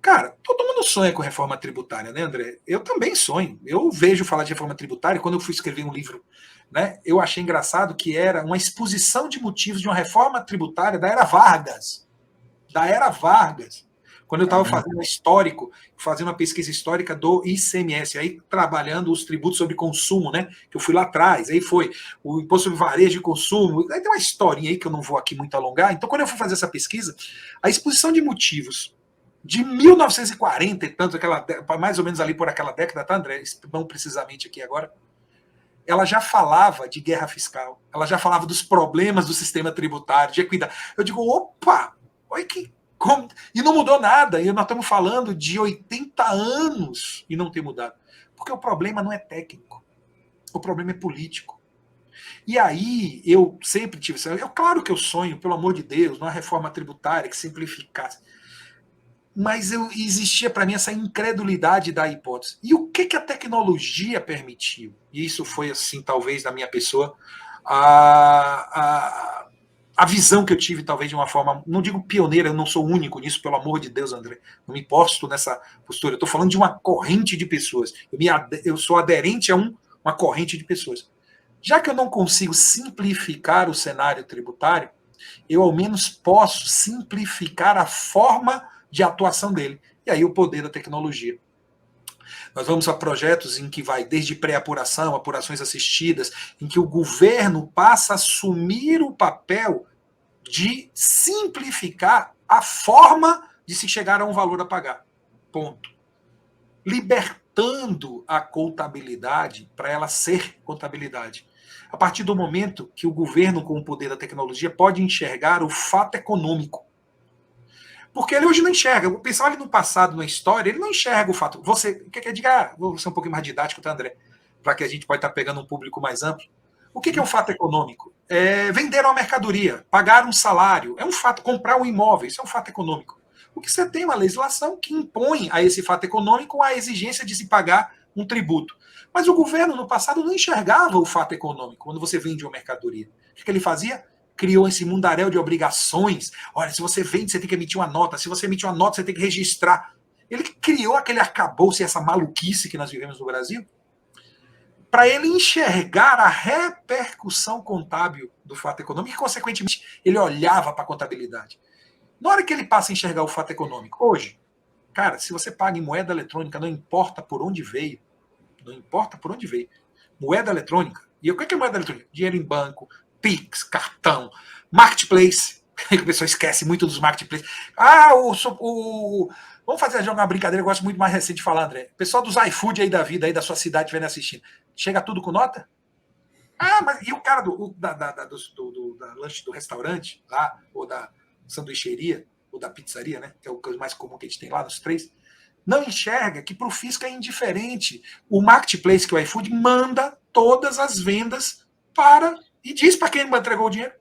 Cara, todo mundo sonha com reforma tributária, né, André? Eu também sonho. Eu vejo falar de reforma tributária. Quando eu fui escrever um livro, né, eu achei engraçado que era uma exposição de motivos de uma reforma tributária da era Vargas. Da era Vargas. Quando eu estava fazendo histórico, fazendo uma pesquisa histórica do ICMS, aí trabalhando os tributos sobre consumo, né? Que eu fui lá atrás, aí foi o imposto sobre varejo de consumo, aí tem uma historinha aí que eu não vou aqui muito alongar. Então, quando eu fui fazer essa pesquisa, a exposição de motivos de 1940 e tanto, mais ou menos ali por aquela década, tá, André? Não precisamente aqui agora. Ela já falava de guerra fiscal, ela já falava dos problemas do sistema tributário, de equidade. Eu digo, opa, olha que. Como? E não mudou nada, e nós estamos falando de 80 anos e não tem mudado. Porque o problema não é técnico, o problema é político. E aí eu sempre tive. Claro que eu sonho, pelo amor de Deus, numa reforma tributária que simplificasse. Mas existia para mim essa incredulidade da hipótese. E o que a tecnologia permitiu? E isso foi, assim, talvez, na minha pessoa, a visão que eu tive, talvez, de uma forma, não digo pioneira, eu não sou único nisso, pelo amor de Deus, André, não me posto nessa postura. Eu estou falando de uma corrente de pessoas. Eu sou aderente a uma corrente de pessoas. Já que eu não consigo simplificar o cenário tributário, eu, ao menos, posso simplificar a forma de atuação dele. E aí o poder da tecnologia. Nós vamos a projetos em que vai desde pré-apuração, apurações assistidas, em que o governo passa a assumir o papel de simplificar a forma de se chegar a um valor a pagar. Ponto. Libertando a contabilidade para ela ser contabilidade. A partir do momento que o governo, com o poder da tecnologia, pode enxergar o fato econômico. Porque ele hoje não enxerga. O pessoal ali no passado, na história, ele não enxerga o fato. Você quer diga, vou ser um pouquinho mais didático, tá, André? Para que a gente pode estar pegando um público mais amplo. O que é um fato econômico? É vender uma mercadoria, pagar um salário. É um fato. Comprar um imóvel, isso é um fato econômico. O que você tem uma legislação que impõe a esse fato econômico a exigência de se pagar um tributo. Mas o governo, no passado, não enxergava o fato econômico quando você vende uma mercadoria. O que ele fazia? Criou esse mundaréu de obrigações. Olha, se você vende, você tem que emitir uma nota. Se você emitir uma nota, você tem que registrar. Ele criou aquele arcabouço e essa maluquice que nós vivemos no Brasil para ele enxergar a repercussão contábil do fato econômico e, consequentemente, ele olhava para a contabilidade. Na hora que ele passa a enxergar o fato econômico, hoje, cara, se você paga em moeda eletrônica, não importa por onde veio, não importa por onde veio, moeda eletrônica, e o que é moeda eletrônica? Dinheiro em banco, Pix, cartão, marketplace, que o pessoal esquece muito dos marketplaces. Vamos fazer uma brincadeira, eu gosto muito mais recente de falar, André. Pessoal dos iFood aí da vida, aí da sua cidade, vendo assistindo. Chega tudo com nota? Mas e o cara da lanche do restaurante, lá, ou da sanduicheria, ou da pizzaria, né? Que é o mais comum que a gente tem lá nos três, não enxerga que para o fisco é indiferente. O marketplace, que é o iFood, manda todas as vendas para e diz para quem entregou o dinheiro.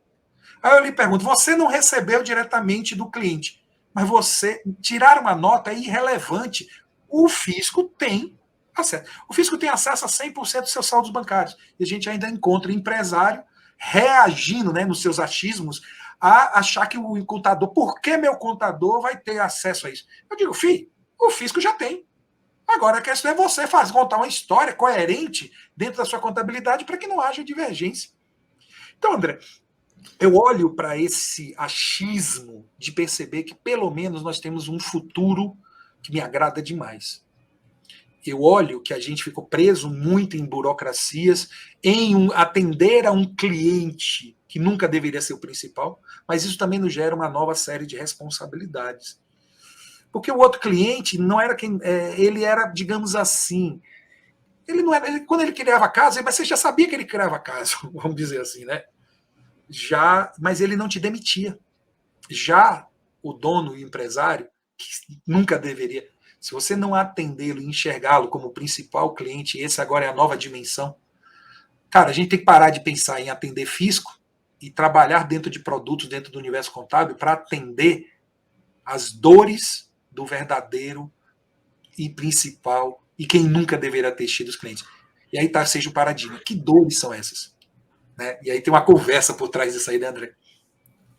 Aí eu lhe pergunto, você não recebeu diretamente do cliente, mas você tirar uma nota é irrelevante. O fisco tem acesso. O fisco tem acesso a 100% dos seus saldos bancários. E a gente ainda encontra empresário reagindo, né, nos seus achismos a achar que o contador, por que meu contador vai ter acesso a isso? Eu digo, filho, o fisco já tem. Agora a questão é você contar uma história coerente dentro da sua contabilidade para que não haja divergência. Então, André, eu olho para esse achismo de perceber que pelo menos nós temos um futuro que me agrada demais. Eu olho que a gente ficou preso muito em burocracias, em atender a um cliente que nunca deveria ser o principal, mas isso também nos gera uma nova série de responsabilidades. Porque o outro cliente não era quem. Ele era, digamos assim. Ele não era. Quando ele criava casa, mas você já sabia que ele criava casa, vamos dizer assim, né? Mas ele não te demitia. Já o dono e o empresário, que nunca deveria. Se você não atendê-lo e enxergá-lo como principal cliente, esse agora é a nova dimensão. Cara, a gente tem que parar de pensar em atender fisco e trabalhar dentro de produtos, dentro do universo contábil, para atender as dores do verdadeiro e principal e quem nunca deverá ter tido os clientes. E aí seja o paradigma. Que dores são essas? Né? E aí tem uma conversa por trás disso aí, né, André?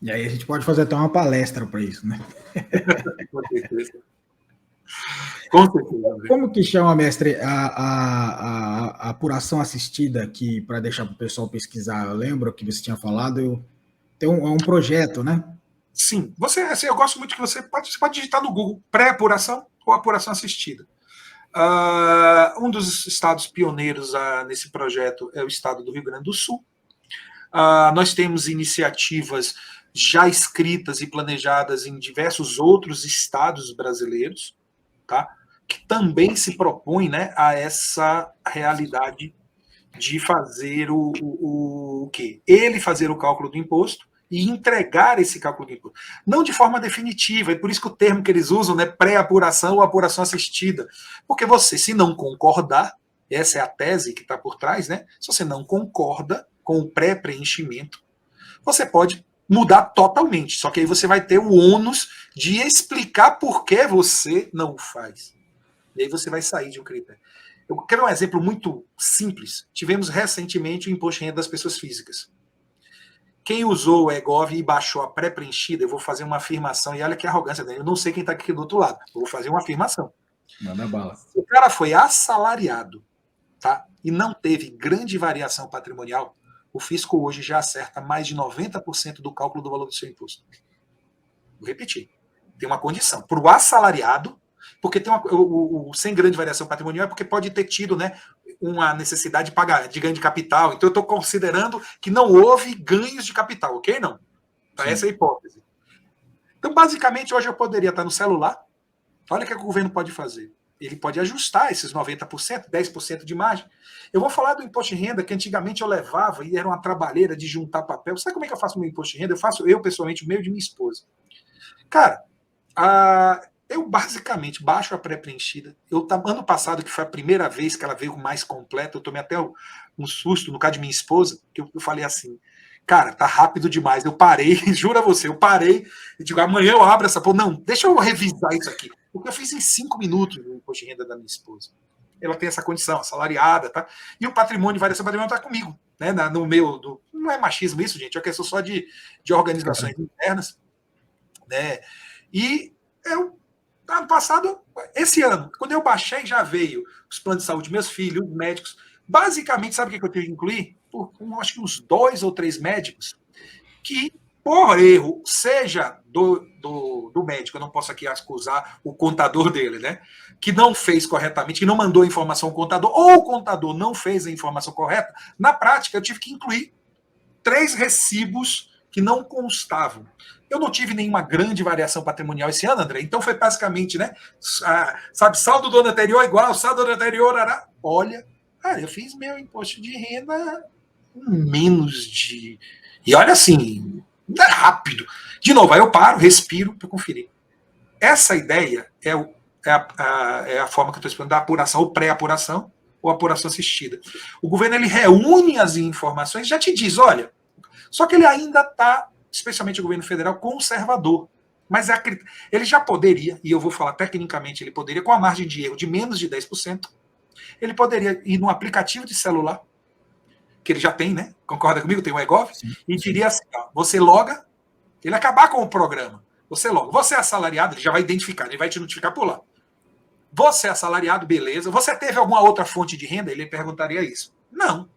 E aí a gente pode fazer até uma palestra para isso, né? Com certeza. Com certeza, André. Como que chama, mestre, a apuração assistida aqui, para deixar para o pessoal pesquisar? Eu lembro que você tinha falado, é um projeto, né? Sim. Assim, eu gosto muito que você pode digitar no Google pré-apuração ou apuração assistida. Um dos estados pioneiros nesse projeto é o estado do Rio Grande do Sul. Nós temos iniciativas já escritas e planejadas em diversos outros estados brasileiros, tá? Que também se propõem, né, a essa realidade de fazer o quê? Ele fazer o cálculo do imposto e entregar esse cálculo do imposto. Não de forma definitiva, é por isso que o termo que eles usam, né, pré-apuração ou apuração assistida. Porque você, se não concordar, essa é a tese que está por trás, né? Se você não concorda com o pré-preenchimento, você pode mudar totalmente. Só que aí você vai ter o ônus de explicar por que você não o faz. E aí você vai sair de um critério. Eu quero um exemplo muito simples. Tivemos recentemente o imposto de renda das pessoas físicas. Quem usou o EGOV e baixou a pré-preenchida, eu vou fazer uma afirmação, e olha que arrogância, né? Eu não sei quem está aqui do outro lado. Eu vou fazer uma afirmação. Manda bala. O cara foi assalariado, tá? E não teve grande variação patrimonial. O fisco hoje já acerta mais de 90% do cálculo do valor do seu imposto. Vou repetir. Tem uma condição. Para o assalariado, porque tem sem grande variação patrimonial, é porque pode ter tido, né, uma necessidade de ganho de capital. Então, eu estou considerando que não houve ganhos de capital, ok? Não. Tá, essa é a hipótese. Então, basicamente, hoje eu poderia estar no celular. Olha o que o governo pode fazer. Ele pode ajustar esses 90%, 10% de margem. Eu vou falar do imposto de renda, que antigamente eu levava e era uma trabalheira de juntar papel. Sabe como é que eu faço o meu imposto de renda? Eu pessoalmente, o meu de minha esposa. Cara, eu basicamente baixo a pré-preenchida. Ano passado, que foi a primeira vez que ela veio mais completa, eu tomei até um susto no caso de minha esposa, que eu falei assim, cara, tá rápido demais. Eu parei, juro a você, eu parei e digo, amanhã eu abro essa porra. Não, deixa eu revisar isso aqui. Porque eu fiz em 5 minutos o imposto de renda da minha esposa. Ela tem essa condição, assalariada, tá? E o patrimônio, variação patrimonial tá comigo, né? No meu, não é machismo isso, gente, é uma questão só de organizações internas, né? E ano passado, esse ano, quando eu baixei, já veio os planos de saúde, meus filhos, médicos. Basicamente, sabe o que eu tive que incluir? Acho que uns 2 ou 3 médicos que, por erro, seja do médico, eu não posso aqui acusar o contador dele, né? Que não fez corretamente, que não mandou a informação ao contador, ou o contador não fez a informação correta, na prática, eu tive que incluir 3 recibos que não constavam. Eu não tive nenhuma grande variação patrimonial esse ano, André, então foi basicamente, né? Sabe, saldo do ano anterior igual, saldo do ano anterior era. Olha, cara, eu fiz meu imposto de renda menos de. E olha assim, é rápido. De novo, aí eu paro, respiro para conferir. Essa ideia é a forma que eu estou explicando da apuração, ou pré-apuração, ou apuração assistida. O governo ele reúne as informações e já te diz, olha, só que ele ainda está, especialmente o governo federal, conservador. Mas ele já poderia, e eu vou falar tecnicamente, ele poderia, com a margem de erro de menos de 10%, Ele poderia ir no aplicativo de celular, que ele já tem, né? Concorda comigo? Tem o eGov, e diria assim: ó, você loga, ele acabar com o programa. Você logo, você é assalariado, ele já vai identificar, ele vai te notificar por lá. Você é assalariado, beleza. Você teve alguma outra fonte de renda? Ele perguntaria isso. Não.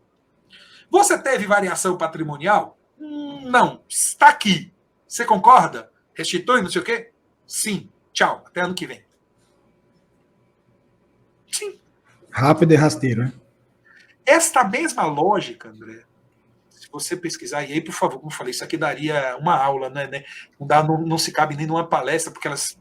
Você teve variação patrimonial? Não. Está aqui. Você concorda? Restitui, não sei o quê? Sim. Tchau. Até ano que vem. Sim. Rápido e rasteiro, né? Esta mesma lógica, André, se você pesquisar, e aí, por favor, como eu falei, isso aqui daria uma aula, né? Não se cabe nem numa palestra, porque elas.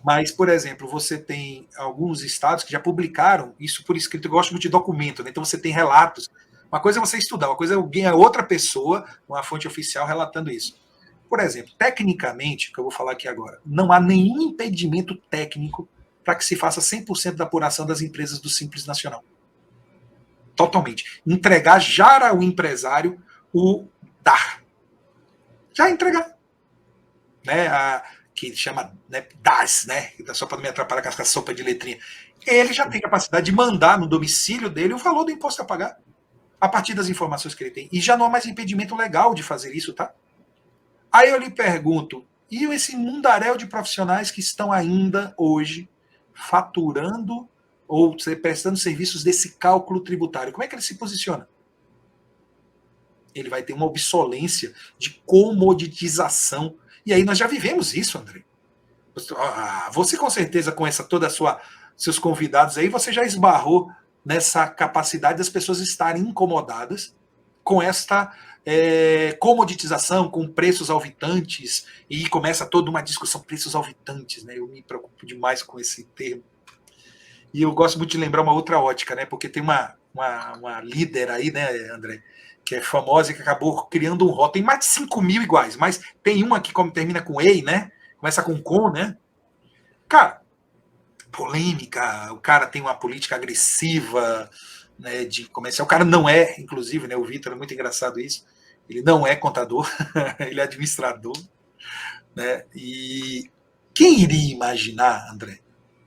Mas, por exemplo, você tem alguns estados que já publicaram isso por escrito. Eu gosto muito de documento, né? Então você tem relatos. Uma coisa é você estudar, uma coisa é alguém, é outra pessoa, uma fonte oficial relatando isso. Por exemplo, tecnicamente, que eu vou falar aqui agora, não há nenhum impedimento técnico para que se faça 100% da apuração das empresas do Simples Nacional. Totalmente. Entregar já ao empresário o DAR. Já entregar. Né? Que chama, né, DAS, né? Só para não me atrapalhar com essa sopa de letrinha. Ele já tem capacidade de mandar no domicílio dele o valor do imposto a pagar, a partir das informações que ele tem. E já não há mais impedimento legal de fazer isso, tá? Aí eu lhe pergunto, e esse mundaréu de profissionais que estão ainda hoje faturando ou prestando serviços desse cálculo tributário, como é que ele se posiciona? Ele vai ter uma obsolência de comoditização. E aí nós já vivemos isso, André. Você com certeza, com toda a seus convidados aí, você já esbarrou nessa capacidade das pessoas estarem incomodadas com esta comoditização, com preços alvitantes, e começa toda uma discussão, preços alvitantes, né? Eu me preocupo demais com esse termo. E eu gosto muito de lembrar uma outra ótica, né? Porque tem uma líder aí, né, André, que é famosa e que acabou criando um rótulo. Tem mais de 5 mil iguais, mas tem uma que como termina com EI, né? Começa com com, né? Cara, polêmica, o cara tem uma política agressiva, né, de comercial. O cara não é, inclusive, né, o Vitor, é muito engraçado isso, ele não é contador, ele é administrador. Né? E quem iria imaginar, André?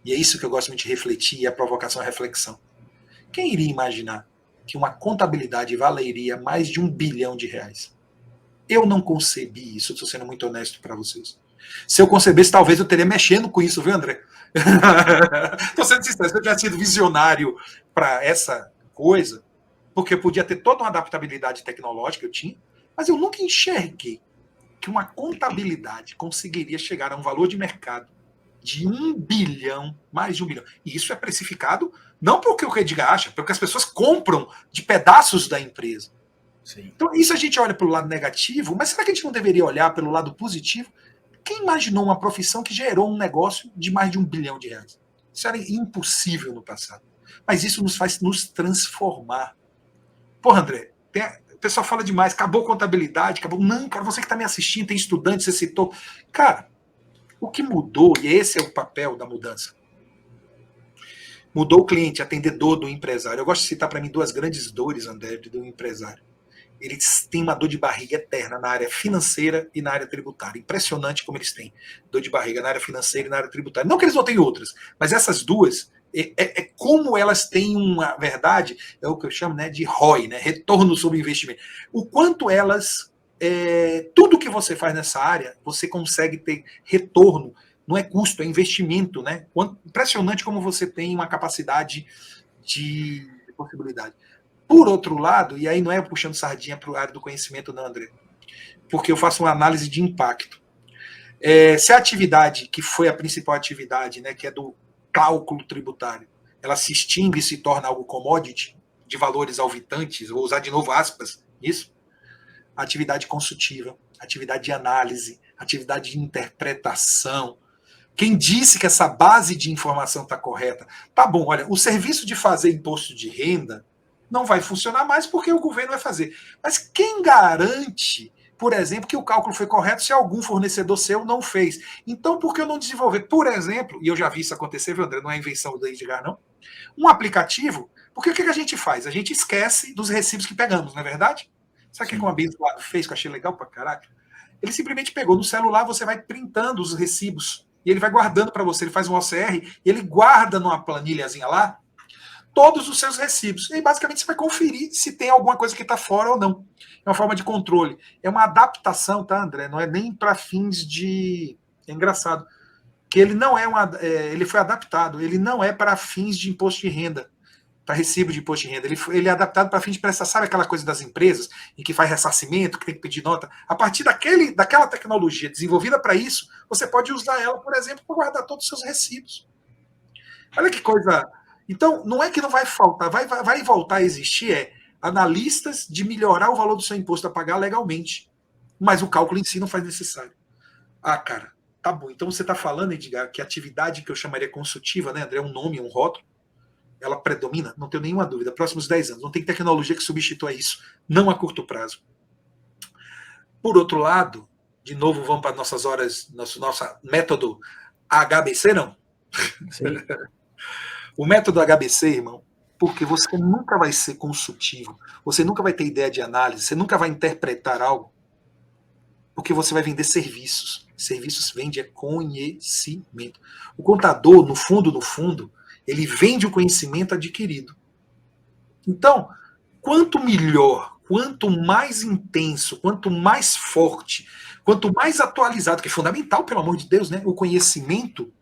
E é isso que eu gosto muito de refletir, e a provocação é a reflexão. Quem iria imaginar que uma contabilidade valeria mais de R$1 bilhão? Eu não concebi isso, estou sendo muito honesto para vocês. Se eu concebesse, talvez eu teria mexendo com isso, viu, André? Estou sendo sincero, se eu tivesse sido visionário para essa coisa, porque eu podia ter toda uma adaptabilidade tecnológica, eu tinha, mas eu nunca enxerguei que uma contabilidade conseguiria chegar a um valor de mercado de 1 bilhão, mais de 1 bilhão. E isso é precificado não porque o Rediga acha, porque as pessoas compram de pedaços da empresa. Sim. Então, isso a gente olha pelo lado negativo, mas será que a gente não deveria olhar pelo lado positivo? Quem imaginou uma profissão que gerou um negócio de mais de R$1 bilhão? Isso era impossível no passado. Mas isso nos faz nos transformar. Porra, André, o pessoal fala demais, acabou contabilidade, acabou. Não, cara, você que está me assistindo, tem estudante, você citou. Cara, o que mudou, e esse é o papel da mudança, mudou o cliente, atendedor do empresário. Eu gosto de citar para mim 2 grandes dores, André, do empresário. Eles têm uma dor de barriga eterna na área financeira e na área tributária. Impressionante como eles têm dor de barriga na área financeira e na área tributária. Não que eles não tenham outras, mas essas duas, como elas têm uma verdade, é o que eu chamo, né, de ROI, né, retorno sobre investimento. O quanto elas, tudo que você faz nessa área, você consegue ter retorno. Não é custo, é investimento, né? Impressionante como você tem uma capacidade de possibilidade. Por outro lado, e aí não é puxando sardinha para o área do conhecimento, não, André, porque eu faço uma análise de impacto. Se a atividade, que foi a principal atividade, né, que é do cálculo tributário, ela se extingue e se torna algo commodity, de valores alvitantes, vou usar de novo aspas, isso, atividade consultiva, atividade de análise, atividade de interpretação. Quem disse que essa base de informação está correta? Tá bom, olha, o serviço de fazer imposto de renda não vai funcionar mais porque o governo vai fazer. Mas quem garante, por exemplo, que o cálculo foi correto se algum fornecedor seu não fez? Então, por que eu não desenvolver, por exemplo, e eu já vi isso acontecer, viu, André, não é invenção do Edgar, não, um aplicativo, porque o que a gente faz? A gente esquece dos recibos que pegamos, não é verdade? Sabe o que um abençoado fez, que eu achei legal pra caraca? Ele simplesmente pegou no celular, você vai printando os recibos, e ele vai guardando para você, ele faz um OCR, e ele guarda numa planilhazinha lá, todos os seus recibos. E aí, basicamente, você vai conferir se tem alguma coisa que está fora ou não. É uma forma de controle. É uma adaptação, tá, André? Não é nem para fins de... É engraçado. Que ele não é uma... ele foi adaptado. Ele não é para fins de imposto de renda, para recibo de imposto de renda. Ele é adaptado para fins de prestação. Sabe aquela coisa das empresas em que faz ressarcimento, que tem que pedir nota? A partir daquela tecnologia desenvolvida para isso, você pode usar ela, por exemplo, para guardar todos os seus recibos. Olha que coisa... Então, não é que não vai faltar, vai voltar a existir analistas de melhorar o valor do seu imposto a pagar legalmente. Mas o cálculo em si não faz necessário. Ah, cara, tá bom. Então você está falando, Edgar, que a atividade que eu chamaria consultiva, né, André, é um nome, um rótulo, ela predomina? Não tenho nenhuma dúvida. Próximos 10 anos. Não tem tecnologia que substitua isso. Não a curto prazo. Por outro lado, de novo, vamos para nossas horas, nosso método HBC, não? Sim. O método HBC, irmão, porque você nunca vai ser consultivo, você nunca vai ter ideia de análise, você nunca vai interpretar algo, porque você vai vender serviços. Serviços vende conhecimento. O contador, no fundo, ele vende o conhecimento adquirido. Então, quanto melhor, quanto mais intenso, quanto mais forte, quanto mais atualizado, que é fundamental, pelo amor de Deus, né, o conhecimento,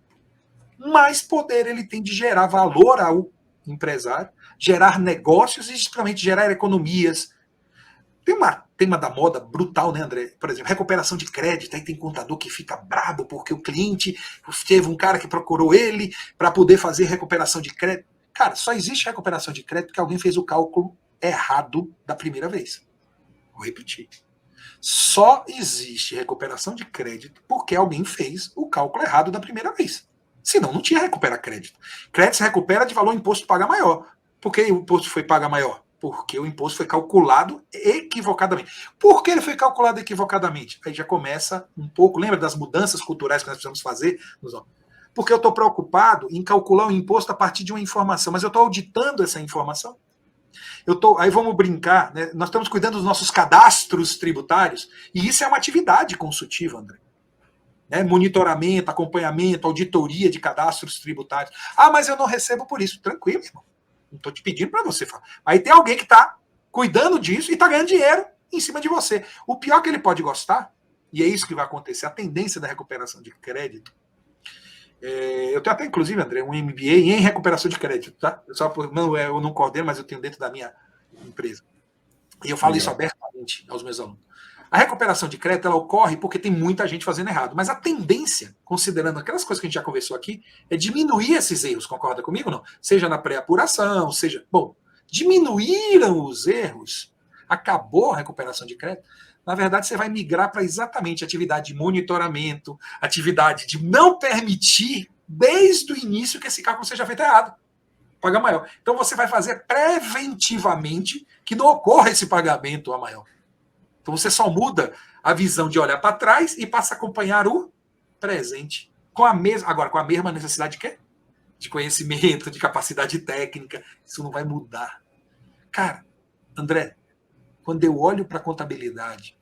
mais poder ele tem de gerar valor ao empresário, gerar negócios e, principalmente, gerar economias. Tem uma tema da moda brutal, né, André? Por exemplo, recuperação de crédito. Aí tem contador que fica brabo porque o cliente teve um cara que procurou ele para poder fazer recuperação de crédito. Cara, só existe recuperação de crédito porque alguém fez o cálculo errado da primeira vez. Vou repetir. Só existe recuperação de crédito porque alguém fez o cálculo errado da primeira vez. Senão não tinha recuperar crédito. Crédito se recupera de valor imposto paga maior. Por que o imposto foi paga maior? Porque o imposto foi calculado equivocadamente. Por que ele foi calculado equivocadamente? Aí já começa um pouco, lembra das mudanças culturais que nós precisamos fazer? Porque eu estou preocupado em calcular o imposto a partir de uma informação, mas eu estou auditando essa informação. Aí vamos brincar, né? Nós estamos cuidando dos nossos cadastros tributários, e isso é uma atividade consultiva, André. Né? Monitoramento, acompanhamento, auditoria de cadastros tributários. Ah, mas eu não recebo por isso. Tranquilo, irmão. Não estou te pedindo para você falar. Aí tem alguém que está cuidando disso e está ganhando dinheiro em cima de você. O pior que ele pode gostar, e é isso que vai acontecer, a tendência da recuperação de crédito. Eu tenho até, inclusive, André, um MBA em recuperação de crédito. Tá? Eu não coordeno, mas eu tenho dentro da minha empresa. E eu falo isso abertamente aos meus alunos. A recuperação de crédito ela ocorre porque tem muita gente fazendo errado. Mas a tendência, considerando aquelas coisas que a gente já conversou aqui, é diminuir esses erros. Concorda comigo ou não? Seja na pré-apuração, seja... Bom, diminuíram os erros, acabou a recuperação de crédito. Na verdade, você vai migrar para exatamente a atividade de monitoramento, atividade de não permitir, desde o início, que esse cálculo seja feito errado. Paga maior. Então, você vai fazer preventivamente que não ocorra esse pagamento a maior. Então você só muda a visão de olhar para trás e passa a acompanhar o presente. Agora, com a mesma necessidade de quê? De conhecimento, de capacidade técnica. Isso não vai mudar. Cara, André, quando eu olho para a contabilidade,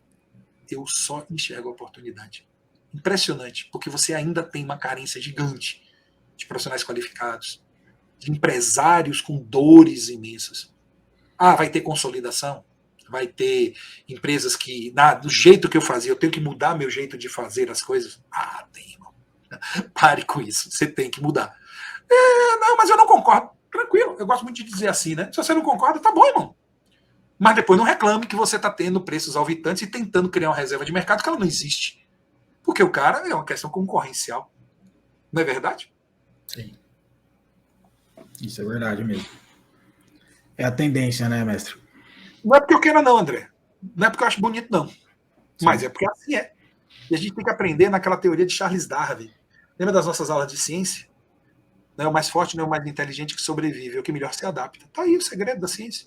eu só enxergo a oportunidade. Impressionante, porque você ainda tem uma carência gigante de profissionais qualificados, de empresários com dores imensas. Ah, vai ter consolidação? Vai ter empresas que, do jeito que eu fazia, eu tenho que mudar meu jeito de fazer as coisas? Ah, tem, irmão. Pare com isso, você tem que mudar. Não, mas eu não concordo. Tranquilo, eu gosto muito de dizer assim, né? Se você não concorda, tá bom, irmão. Mas depois não reclame que você está tendo preços exorbitantes e tentando criar uma reserva de mercado que ela não existe. Porque o cara é uma questão concorrencial. Não é verdade? Sim. Isso é verdade mesmo. É a tendência, né, mestre? Não é porque eu queira, não, André. Não é porque eu acho bonito, não. Sim. Mas é porque assim é. E a gente tem que aprender naquela teoria de Charles Darwin. Lembra das nossas aulas de ciência? Não é o mais forte, não é o mais inteligente que sobrevive, é o que melhor se adapta. Tá aí o segredo da ciência.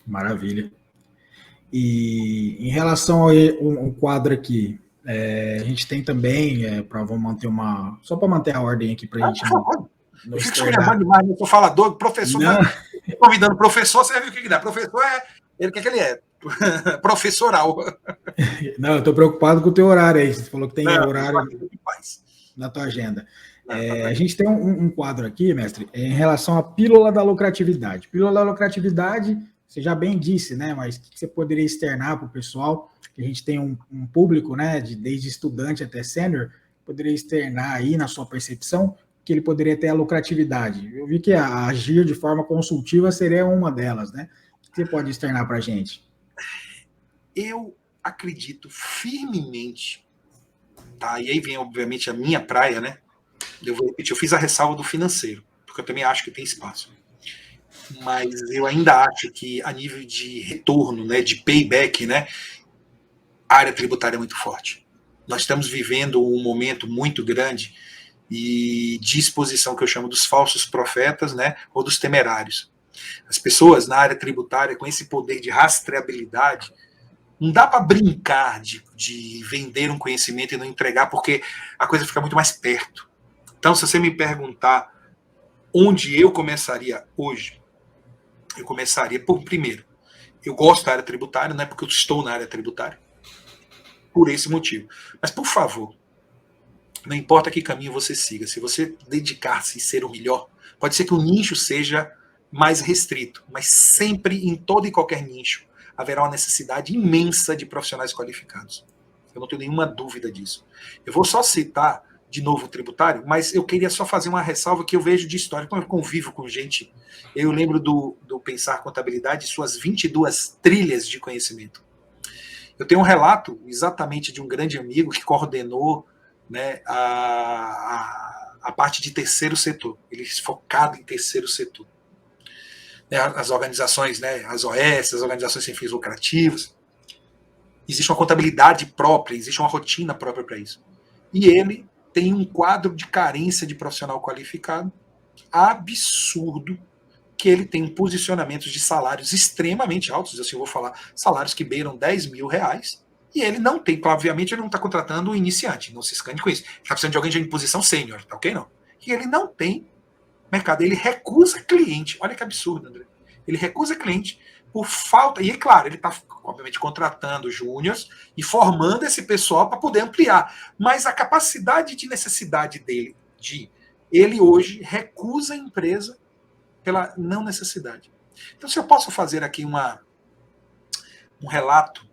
Maravilha. E em relação ao quadro aqui, a gente tem também, vamos manter só para manter a ordem aqui para a gente não fico escolhendo demais, eu sou falador, professor, convidando professor, você viu o que dá. Professor ele quer que ele é professoral. Não, eu estou preocupado com o teu horário aí. Você falou que tem horário na tua agenda. A gente tem um quadro aqui, mestre, em relação à pílula da lucratividade. Pílula da lucratividade, você já bem disse, né? Mas o que você poderia externar para o pessoal? Que a gente tem um público, né? Desde estudante até sênior, poderia externar aí na sua percepção que ele poderia ter a lucratividade. Eu vi que agir de forma consultiva seria uma delas, né? O que você pode externar para a gente? Eu acredito firmemente, tá? E aí vem, obviamente, a minha praia, né? Eu vou repetir, eu fiz a ressalva do financeiro, porque eu também acho que tem espaço. Mas eu ainda acho que a nível de retorno, né, de payback, né, a área tributária é muito forte. Nós estamos vivendo um momento muito grande e de exposição que eu chamo dos falsos profetas, né, ou dos temerários. As pessoas na área tributária, com esse poder de rastreabilidade, não dá para brincar de vender um conhecimento e não entregar, porque a coisa fica muito mais perto. Então, se você me perguntar onde eu começaria hoje, eu começaria por, primeiro, eu gosto da área tributária, não é porque eu estou na área tributária, por esse motivo. Mas, por favor, não importa que caminho você siga, se você dedicar-se e ser o melhor, pode ser que o nicho seja mais restrito, mas sempre, em todo e qualquer nicho, haverá uma necessidade imensa de profissionais qualificados. Eu não tenho nenhuma dúvida disso. Eu vou só citar, de novo, o tributário, mas eu queria só fazer uma ressalva que eu vejo de história. Quando eu convivo com gente, eu lembro do Pensar Contabilidade, suas 22 trilhas de conhecimento. Eu tenho um relato exatamente de um grande amigo que coordenou, né, a parte de terceiro setor. Ele é focado em terceiro setor. As organizações, né, as OS, as organizações sem fins lucrativos, existe uma contabilidade própria, existe uma rotina própria para isso. E ele tem um quadro de carência de profissional qualificado absurdo, que ele tem posicionamentos de salários extremamente altos, assim eu vou falar, salários que beiram 10 mil reais, e ele não tem, obviamente ele não está contratando um iniciante, não se escane com isso, ele está precisando de alguém já em posição sênior, tá ok? Não. E ele não tem mercado, ele recusa cliente, olha que absurdo, André. Ele recusa cliente por falta, e é claro, ele está obviamente contratando júniors e formando esse pessoal para poder ampliar, mas a capacidade de necessidade dele, ele hoje recusa a empresa pela não necessidade. Então, se eu posso fazer aqui um relato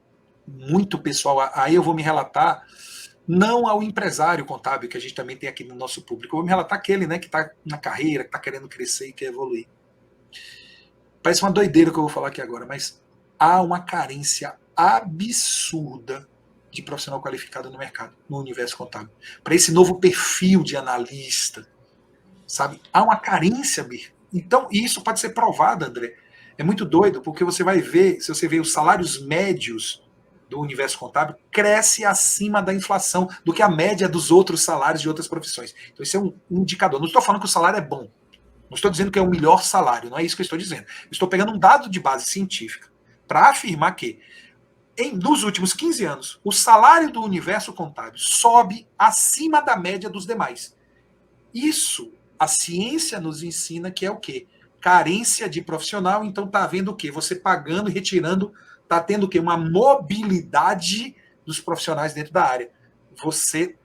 muito pessoal, aí eu vou me relatar não ao empresário contábil, que a gente também tem aqui no nosso público, eu vou me relatar aquele, né, que está na carreira, que está querendo crescer e quer evoluir. Parece uma doideira que eu vou falar aqui agora, mas há uma carência absurda de profissional qualificado no mercado, no universo contábil. Para esse novo perfil de analista, sabe? Há uma carência, Bir. Então, isso pode ser provado, André. É muito doido, porque você vai ver, se você vê os salários médios do universo contábil, cresce acima da inflação, do que a média dos outros salários de outras profissões. Então, isso é um indicador. Não estou falando que o salário é bom. Não estou dizendo que é o melhor salário. Não é isso que eu estou dizendo. Eu estou pegando um dado de base científica para afirmar que, nos últimos 15 anos, o salário do universo contábil sobe acima da média dos demais. Isso a ciência nos ensina que é o quê? Carência de profissional, então está havendo o quê? Você pagando e retirando, está tendo o quê? Uma mobilidade dos profissionais dentro da área. Você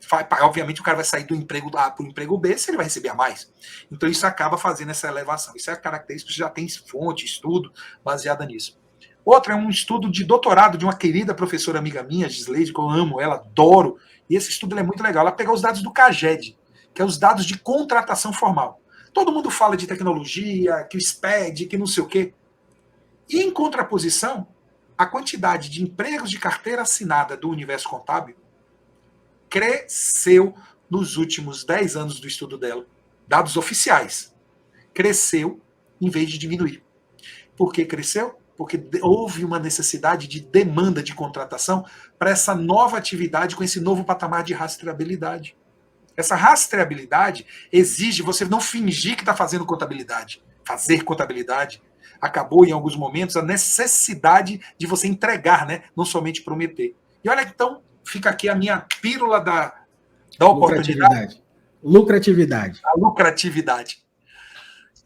obviamente o cara vai sair do emprego A para o emprego B, se ele vai receber a mais. Então isso acaba fazendo essa elevação. Isso é a característica, já tem fonte, estudo baseada nisso. Outra é um estudo de doutorado de uma querida professora amiga minha, Gisleide, que eu amo, ela adoro. E esse estudo é muito legal. Ela pegou os dados do CAGED, que é os dados de contratação formal. Todo mundo fala de tecnologia, que o SPED, que não sei o quê. E, em contraposição, a quantidade de empregos de carteira assinada do universo contábil cresceu nos últimos 10 anos do estudo dela. Dados oficiais. Cresceu em vez de diminuir. Por que cresceu? Porque houve uma necessidade de demanda de contratação para essa nova atividade com esse novo patamar de rastreabilidade. Essa rastreabilidade exige você não fingir que está fazendo contabilidade. Fazer contabilidade. Acabou, em alguns momentos, a necessidade de você entregar, né? Não somente prometer. E olha, então, fica aqui a minha pílula da oportunidade. Lucratividade. A lucratividade.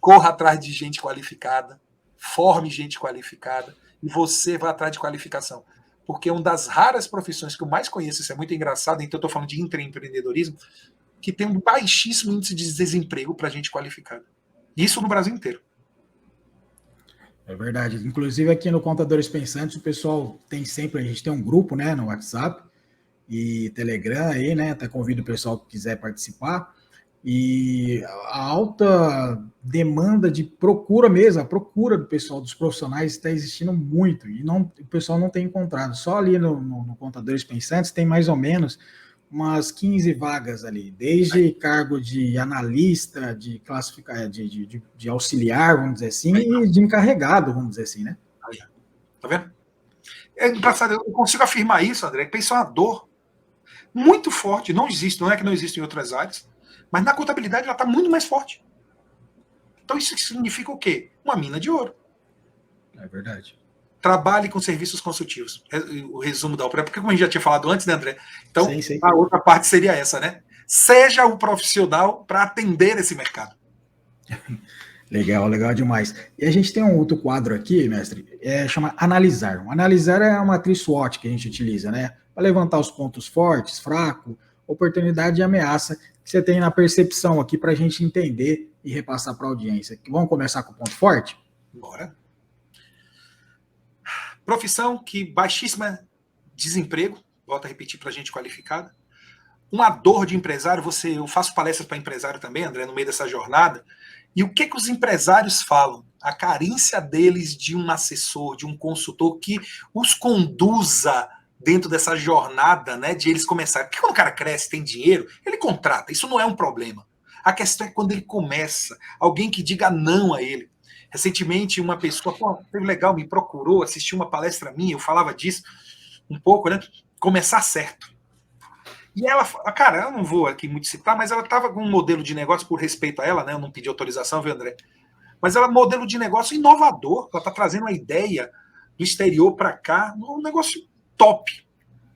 Corra atrás de gente qualificada, forme gente qualificada, e você vai atrás de qualificação. Porque uma das raras profissões que eu mais conheço, isso é muito engraçado, então eu estou falando de intraempreendedorismo, que tem um baixíssimo índice de desemprego para gente qualificada. Isso no Brasil inteiro. É verdade. Inclusive aqui no Contadores Pensantes, o pessoal tem sempre, a gente tem um grupo, né, no WhatsApp e Telegram aí, né, até convido o pessoal que quiser participar. E a alta demanda de procura mesmo, a procura do pessoal, dos profissionais está existindo muito e não, o pessoal não tem encontrado. Só ali no Contadores Pensantes tem mais ou menos umas 15 vagas ali, desde cargo de analista, de classificar, de auxiliar, vamos dizer assim, e de encarregado, vamos dizer assim, né? Tá vendo? É engraçado, eu consigo afirmar isso, André, que isso é uma dor muito forte, não existe, não é que não existe em outras áreas, mas na contabilidade ela está muito mais forte. Então isso significa o quê? Uma mina de ouro. É verdade. Trabalhe com serviços consultivos. O resumo da ópera, porque como a gente já tinha falado antes, né, André? Então, sim. A outra parte seria essa, né? Seja o profissional para atender esse mercado. Legal demais. E a gente tem um outro quadro aqui, mestre, chama Analisar. O Analisar é uma matriz SWOT que a gente utiliza, né? Para levantar os pontos fortes, fraco, oportunidade e ameaça que você tem na percepção aqui para a gente entender e repassar para a audiência. Vamos começar com o ponto forte? Bora. Profissão que baixíssima desemprego, volto a repetir para gente qualificada. Uma dor de empresário, eu faço palestras para empresário também, André, no meio dessa jornada. E o que os empresários falam? A carência deles de um assessor, de um consultor que os conduza dentro dessa jornada, né, de eles começarem. Porque quando o cara cresce, tem dinheiro, ele contrata. Isso não é um problema. A questão é quando ele começa. Alguém que diga não a ele. Recentemente, uma pessoa, foi legal, me procurou, assistiu uma palestra minha, eu falava disso um pouco, né? Começar certo. E ela, cara, eu não vou aqui muito citar, mas ela estava com um modelo de negócio, por respeito a ela, né? Eu não pedi autorização, viu, André? Mas ela é um modelo de negócio inovador. Ela está trazendo uma ideia do exterior para cá, um negócio top.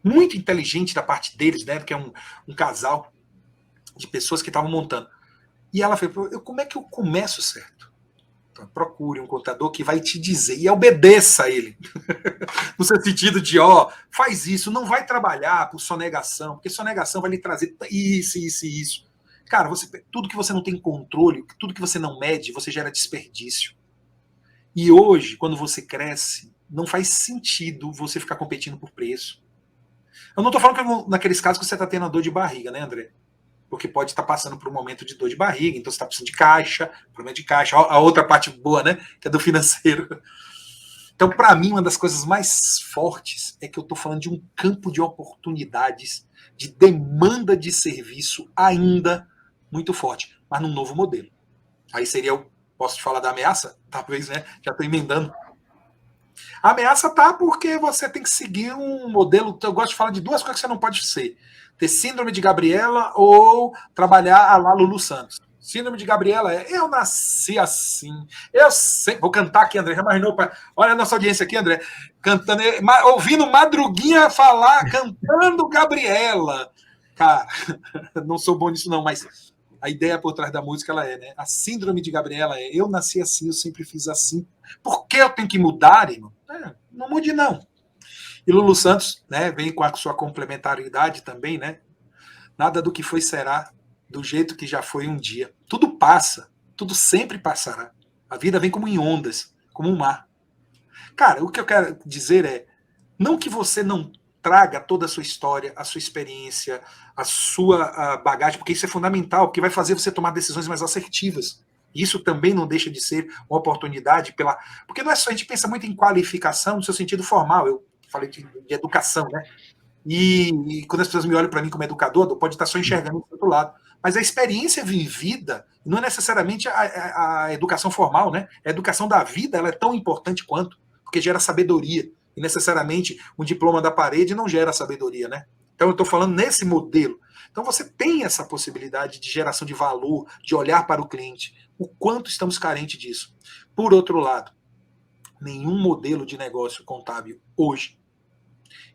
Muito inteligente da parte deles, né? Porque é um casal de pessoas que estavam montando. E ela falou, como é que eu começo certo? Então, procure um contador que vai te dizer e obedeça a ele. No seu sentido de, faz isso, não vai trabalhar por sonegação, porque sonegação vai lhe trazer isso. Cara, tudo que você não tem controle, tudo que você não mede, você gera desperdício. E hoje, quando você cresce, não faz sentido você ficar competindo por preço. Eu não estou falando que naqueles casos que você está tendo a dor de barriga, né, André? Porque pode estar passando por um momento de dor de barriga, então você está precisando de caixa, problema de caixa, a outra parte boa, né, que é do financeiro. Então, para mim, uma das coisas mais fortes é que eu estou falando de um campo de oportunidades, de demanda de serviço ainda muito forte, mas num novo modelo. Aí seria, posso te falar da ameaça? Talvez, né, já estou emendando. A ameaça tá porque você tem que seguir um modelo, eu gosto de falar de duas coisas que você não pode ser. Ter síndrome de Gabriela ou trabalhar a lá Lulu Santos. Síndrome de Gabriela eu nasci assim. Eu sei. Vou cantar aqui, André. Já imaginou? Olha a nossa audiência aqui, André. Cantando, ouvindo Madruguinha falar, cantando Gabriela. Cara, não sou bom nisso, não, mas a ideia por trás da música ela né? A síndrome de Gabriela eu nasci assim, eu sempre fiz assim. Por que eu tenho que mudar, irmão? Não mude, não. E Lulu Santos, né, vem com a sua complementaridade também, né? Nada do que foi será do jeito que já foi um dia. Tudo passa, tudo sempre passará. A vida vem como em ondas, como um mar. Cara, o que eu quero dizer é, não que você não traga toda a sua história, a sua experiência, a sua bagagem, porque isso é fundamental, porque vai fazer você tomar decisões mais assertivas. Isso também não deixa de ser uma oportunidade porque não é só, a gente pensa muito em qualificação no seu sentido formal, eu falei de educação, né? E quando as pessoas me olham para mim como educador, pode estar só enxergando do outro lado. Mas a experiência vivida não é necessariamente a educação formal, né? A educação da vida ela é tão importante quanto, porque gera sabedoria. E necessariamente um diploma da parede não gera sabedoria, né? Então eu estou falando nesse modelo. Então você tem essa possibilidade de geração de valor, de olhar para o cliente. O quanto estamos carentes disso. Por outro lado, nenhum modelo de negócio contábil hoje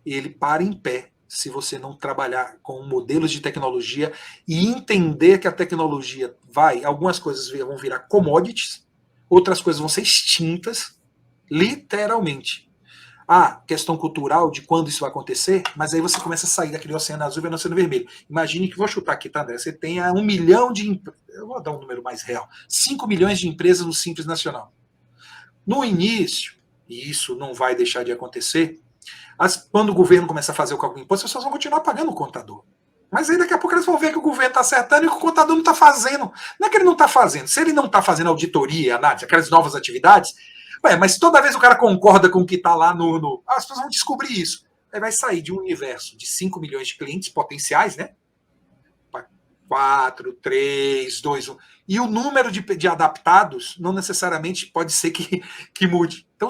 ele para em pé se você não trabalhar com modelos de tecnologia e entender que a tecnologia algumas coisas vão virar commodities, outras coisas vão ser extintas, literalmente. a questão cultural de quando isso vai acontecer, mas aí você começa a sair daquele oceano azul e vai no oceano vermelho. Imagine que, vou chutar aqui, tá, André? Você tenha 1 milhão de... Eu vou dar um número mais real. 5 milhões de empresas no Simples Nacional. No início, e isso não vai deixar de acontecer, quando o governo começar a fazer o cálculo de imposto, as pessoas vão continuar pagando o contador. Mas aí daqui a pouco eles vão ver que o governo está acertando e que o contador não está fazendo. Não é que ele não está fazendo. Se ele não está fazendo auditoria, análise, aquelas novas atividades, mas toda vez o cara concorda com o que está lá as pessoas vão descobrir isso. Aí vai sair de um universo de 5 milhões de clientes potenciais, né? 4, 3, 2, 1. E o número de adaptados não necessariamente pode ser que mude. Então,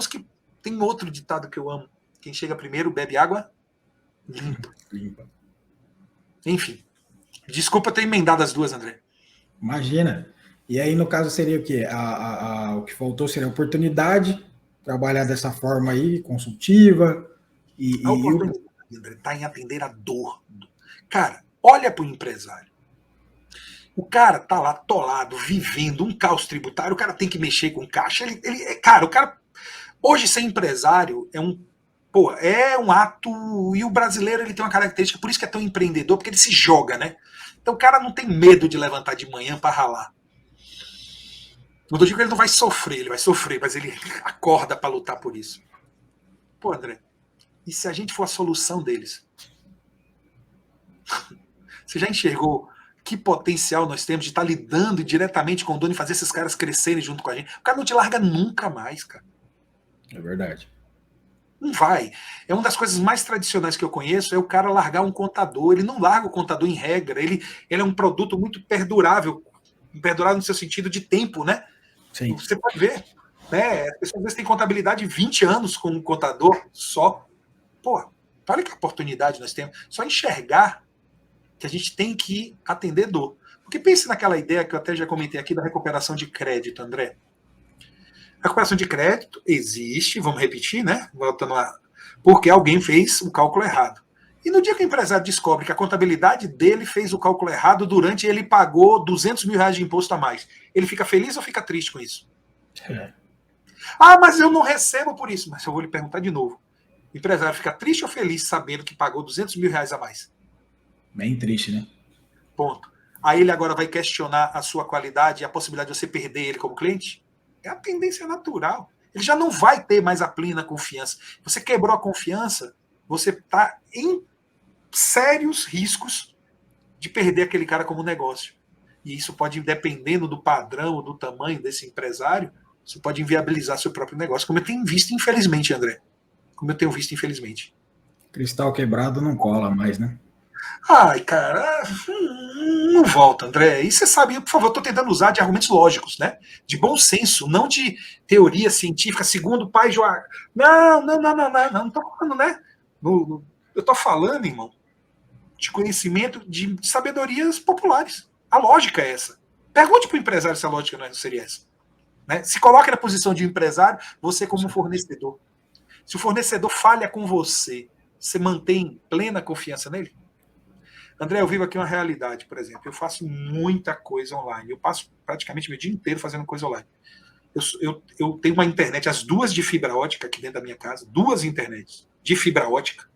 tem outro ditado que eu amo. Quem chega primeiro bebe água limpa. Enfim. Desculpa ter emendado as duas, André. Imagina. E aí, no caso, seria o quê? O que faltou seria a oportunidade, trabalhar dessa forma aí, consultiva. A oportunidade, André, está em atender a dor. Cara, olha para o empresário. O cara tá lá atolado, vivendo um caos tributário, o cara tem que mexer com caixa. Cara, o cara... Hoje, ser empresário é um ato... E o brasileiro, ele tem uma característica, por isso que é tão empreendedor, porque ele se joga, né? Então o cara não tem medo de levantar de manhã para ralar. Não digo que ele não vai sofrer, ele vai sofrer, mas ele acorda para lutar por isso. Pô, André, e se a gente for a solução deles? Você já enxergou que potencial nós temos de estar lidando diretamente com o dono e fazer esses caras crescerem junto com a gente? O cara não te larga nunca mais, cara. É verdade. Não vai. É uma das coisas mais tradicionais que eu conheço, é o cara largar um contador. Ele não larga o contador em regra. Ele é um produto muito perdurável. Perdurável no seu sentido de tempo, né? Sim. Você pode ver, né? As pessoas às vezes têm contabilidade de 20 anos com um contador só. Pô, olha que oportunidade nós temos. Só enxergar que a gente tem que atender dor. Porque pense naquela ideia que eu até já comentei aqui da recuperação de crédito, André. A recuperação de crédito existe, vamos repetir, né? Voltando lá, porque alguém fez o cálculo errado. E no dia que o empresário descobre que a contabilidade dele fez o cálculo errado durante ele pagou R$200 mil de imposto a mais, ele fica feliz ou fica triste com isso? É. Ah, mas eu não recebo por isso. Mas eu vou lhe perguntar de novo. O empresário fica triste ou feliz sabendo que pagou R$200 mil a mais? Bem triste, né? Ponto. Aí ele agora vai questionar a sua qualidade e a possibilidade de você perder ele como cliente? É a tendência natural. Ele já não vai ter mais a plena confiança. Você quebrou a confiança, você está em sérios riscos de perder aquele cara como negócio. E isso pode, dependendo do padrão, do tamanho desse empresário, você pode inviabilizar seu próprio negócio, como eu tenho visto, infelizmente, André. Como eu tenho visto, infelizmente. Cristal quebrado não cola mais, né? Ai, cara, não volta, André. E você sabe, por favor, eu estou tentando usar de argumentos lógicos, né? De bom senso, não de teoria científica, segundo o pai João. Não estou falando, né? Eu estou falando, irmão, de conhecimento, de sabedorias populares. A lógica é essa. Pergunte para o empresário se a lógica não seria essa. Né? Se coloque na posição de empresário, você como fornecedor. Se o fornecedor falha com você, você mantém plena confiança nele? André, eu vivo aqui uma realidade, por exemplo. Eu faço muita coisa online. Eu passo praticamente meu dia inteiro fazendo coisa online. Eu tenho uma internet, as duas de fibra ótica aqui dentro da minha casa, duas internets de fibra ótica.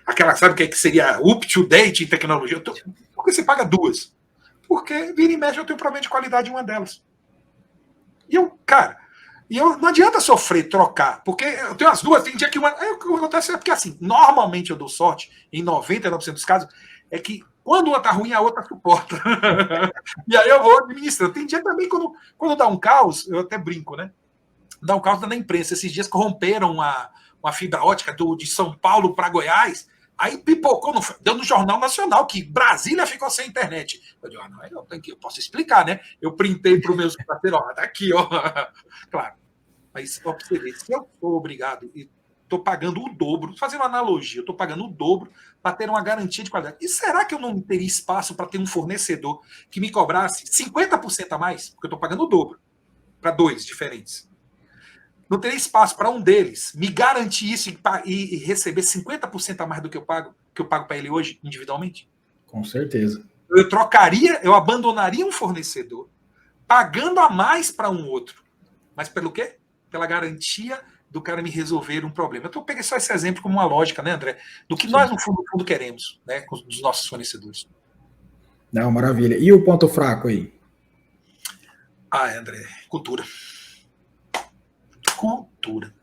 Aquela, sabe o que seria up-to-date em tecnologia? Por que você paga duas? Porque vira e mexe eu tenho problema de qualidade em uma delas. E não adianta sofrer, trocar, porque eu tenho as duas, tem dia que uma... o que acontece é porque, assim, normalmente eu dou sorte, em 99% dos casos, é que quando uma tá ruim, a outra suporta. E aí eu vou administrando. Tem dia também, quando dá um caos, eu até brinco, né? Dá um caos na imprensa. Esses dias corromperam uma fibra ótica de São Paulo para Goiás, aí pipocou, deu no Jornal Nacional, que Brasília ficou sem internet. Eu digo, não, eu posso explicar, né? Eu printei para o meu parceiro, ó, tá aqui, ó. Claro. Mas, ó, pra você ver, se eu for obrigado e estou pagando o dobro, fazendo uma analogia, eu estou pagando o dobro para ter uma garantia de qualidade. E será que eu não teria espaço para ter um fornecedor que me cobrasse 50% a mais? Porque eu estou pagando o dobro para dois diferentes. Não teria espaço para um deles me garantir isso e receber 50% a mais do que eu pago para ele hoje, individualmente? Com certeza. Eu abandonaria um fornecedor pagando a mais para um outro. Mas pelo quê? Pela garantia do cara me resolver um problema. Eu peguei só esse exemplo como uma lógica, né, André? Do que Sim. nós, no fundo, queremos, né, com os nossos fornecedores. Não, maravilha. E o ponto fraco aí? André, cultura. Cultura.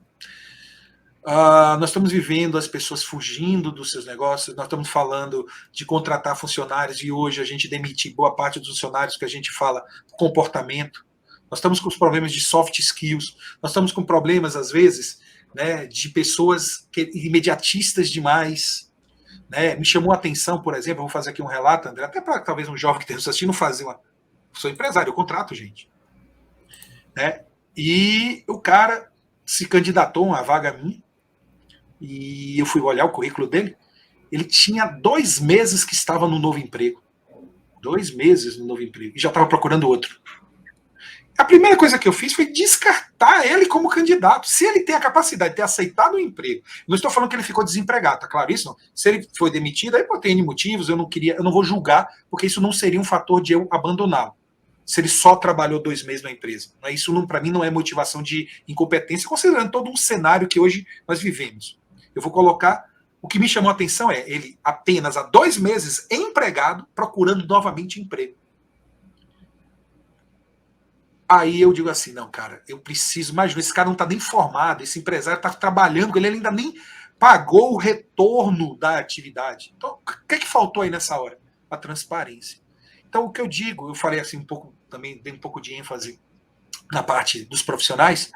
Nós estamos vivendo as pessoas fugindo dos seus negócios, nós estamos falando de contratar funcionários e hoje a gente demite boa parte dos funcionários que a gente fala comportamento. Nós estamos com os problemas de soft skills, nós estamos com problemas, às vezes, né, de pessoas imediatistas demais. Né? Me chamou a atenção, por exemplo, eu vou fazer aqui um relato, André, até para talvez um jovem que esteja assistindo fazer uma... Sou empresário, eu contrato gente. Né? E o cara se candidatou a uma vaga minha, e eu fui olhar o currículo dele, ele tinha 2 meses que estava no novo emprego. 2 meses no novo emprego. E já estava procurando outro. A primeira coisa que eu fiz foi descartar ele como candidato. Se ele tem a capacidade de ter aceitado o emprego, não estou falando que ele ficou desempregado, tá claro isso? Não. Se ele foi demitido, aí tem N motivos, eu não vou julgar, porque isso não seria um fator de eu abandoná-lo. Se ele só trabalhou 2 meses na empresa. Isso, para mim, não é motivação de incompetência, considerando todo um cenário que hoje nós vivemos. Eu vou colocar... O que me chamou a atenção é ele apenas há 2 meses empregado, procurando novamente emprego. Aí eu digo assim, não, cara, eu preciso... Imagina, esse cara não está nem formado, esse empresário está trabalhando, ele ainda nem pagou o retorno da atividade. Então, o que faltou aí nessa hora? A transparência. Então, o que eu digo, eu falei assim um pouco, também dei um pouco de ênfase na parte dos profissionais,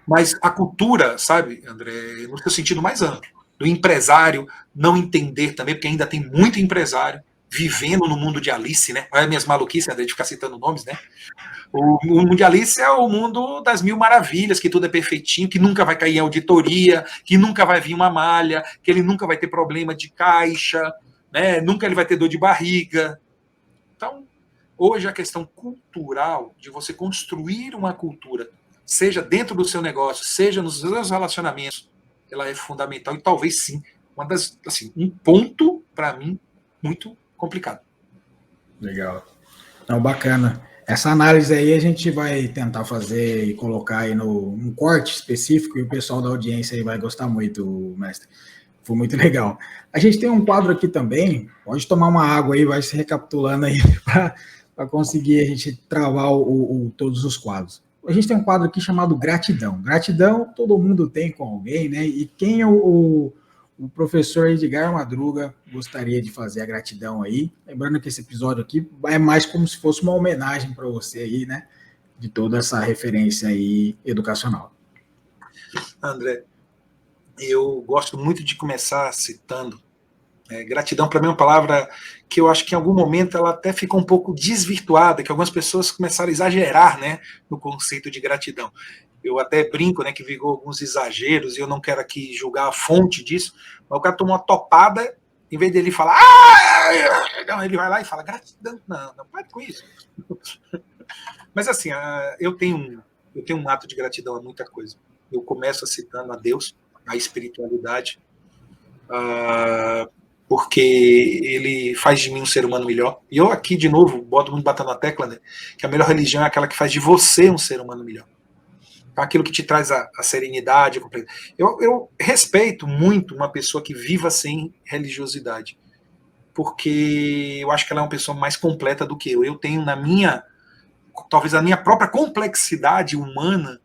mas a cultura, sabe, André, no seu sentido mais amplo, do empresário não entender também, porque ainda tem muito empresário vivendo no mundo de Alice, né? Olha minhas maluquices, André, de ficar citando nomes, né? O mundo de Alice é o mundo das 1000 maravilhas, que tudo é perfeitinho, que nunca vai cair em auditoria, que nunca vai vir uma malha, que ele nunca vai ter problema de caixa, né? Nunca ele vai ter dor de barriga. Então, hoje a questão cultural, de você construir uma cultura, seja dentro do seu negócio, seja nos seus relacionamentos, ela é fundamental e talvez sim, um ponto, para mim, muito complicado. Legal. Não, bacana. Essa análise aí a gente vai tentar fazer e colocar aí num corte específico e o pessoal da audiência aí vai gostar muito, mestre. Foi muito legal. A gente tem um quadro aqui também, pode tomar uma água aí, vai se recapitulando aí para conseguir a gente travar todos os quadros. A gente tem um quadro aqui chamado gratidão. Gratidão todo mundo tem com alguém, né? E quem o professor Edgar Madruga gostaria de fazer a gratidão aí? Lembrando que esse episódio aqui é mais como se fosse uma homenagem para você aí, né? De toda essa referência aí educacional. André, eu gosto muito de começar citando. Gratidão, para mim, é uma palavra que eu acho que em algum momento ela até ficou um pouco desvirtuada, que algumas pessoas começaram a exagerar, né, no conceito de gratidão. Eu até brinco, né, que virou alguns exageros, e eu não quero aqui julgar a fonte disso, mas o cara tomou uma topada, em vez dele falar, não, ele vai lá e fala, gratidão, não pare com isso. Mas assim, eu tenho um ato de gratidão a muita coisa. Eu começo citando a Deus, a espiritualidade, porque ele faz de mim um ser humano melhor. E eu aqui, de novo, boto muito batendo na tecla, né, que a melhor religião é aquela que faz de você um ser humano melhor. Aquilo que te traz a serenidade. Eu respeito muito uma pessoa que viva sem religiosidade, porque eu acho que ela é uma pessoa mais completa do que eu. Eu tenho talvez a minha própria complexidade humana,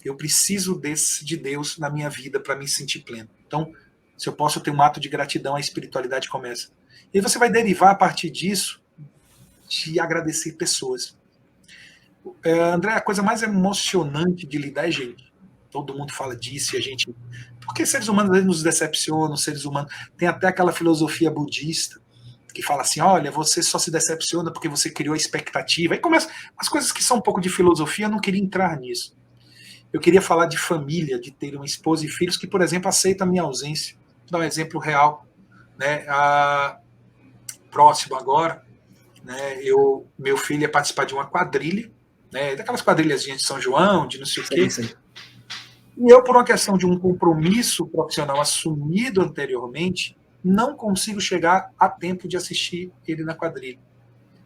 eu preciso de Deus na minha vida para me sentir pleno. Então, se eu posso ter um ato de gratidão, a espiritualidade começa. E você vai derivar a partir disso de agradecer pessoas. André, a coisa mais emocionante de lidar é gente. Todo mundo fala disso e a gente... Porque seres humanos às vezes nos decepcionam, seres humanos... Tem até aquela filosofia budista que fala assim, olha, você só se decepciona porque você criou a expectativa. Aí começa as coisas que são um pouco de filosofia, eu não queria entrar nisso. Eu queria falar de família, de ter uma esposa e filhos que, por exemplo, aceitam a minha ausência. Vou dar um exemplo real. Né? Próximo agora, né, meu filho ia participar de uma quadrilha, né, daquelas quadrilhas de São João, de não sei o quê. E eu, por uma questão de um compromisso profissional assumido anteriormente, não consigo chegar a tempo de assistir ele na quadrilha.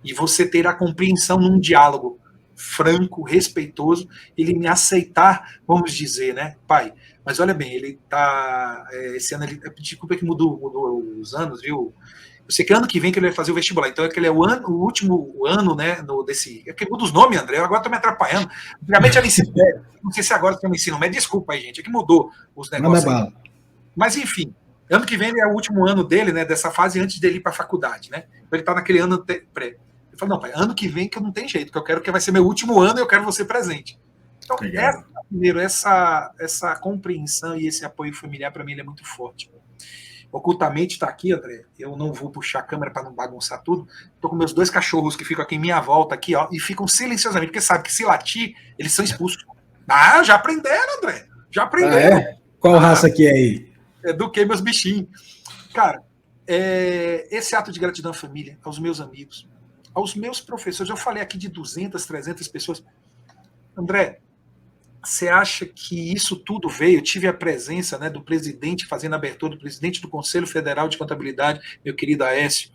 E você ter a compreensão num diálogo. franco, respeitoso, ele me aceitar, vamos dizer, né, pai, mas olha bem, ele tá, esse ano, desculpa que mudou os anos, viu? Eu sei que ano que vem que ele vai fazer o vestibular, então é que ele é o último ano, né, é que muda os nomes, André, eu agora tô me atrapalhando. Antigamente era ensino médio, não sei se agora tem um ensino médio, desculpa aí, gente, é que mudou os Manda negócios aí. bala. Mas enfim, ano que vem é o último ano dele, né, dessa fase antes dele ir para a faculdade, né? Então ele tá naquele ano pré. Ele falou, não, pai, ano que vem que eu não tem jeito, que eu quero que vai ser meu último ano e eu quero você presente. Então, primeiro, essa compreensão e esse apoio familiar, para mim, ele é muito forte. Ocultamente está aqui, André. Eu não vou puxar a câmera para não bagunçar tudo. Estou com meus 2 cachorros que ficam aqui em minha volta, aqui, ó, e ficam silenciosamente, porque sabe que se latir, eles são expulsos. Ah, já aprenderam, André. Já aprenderam. Qual raça que é aí? Eduquei meus bichinhos. Cara, esse ato de gratidão à família, aos meus amigos, aos meus professores, eu falei aqui de 200, 300 pessoas. André, você acha que isso tudo veio? Eu tive a presença, né, do presidente fazendo a abertura, do presidente do Conselho Federal de Contabilidade, meu querido Aécio.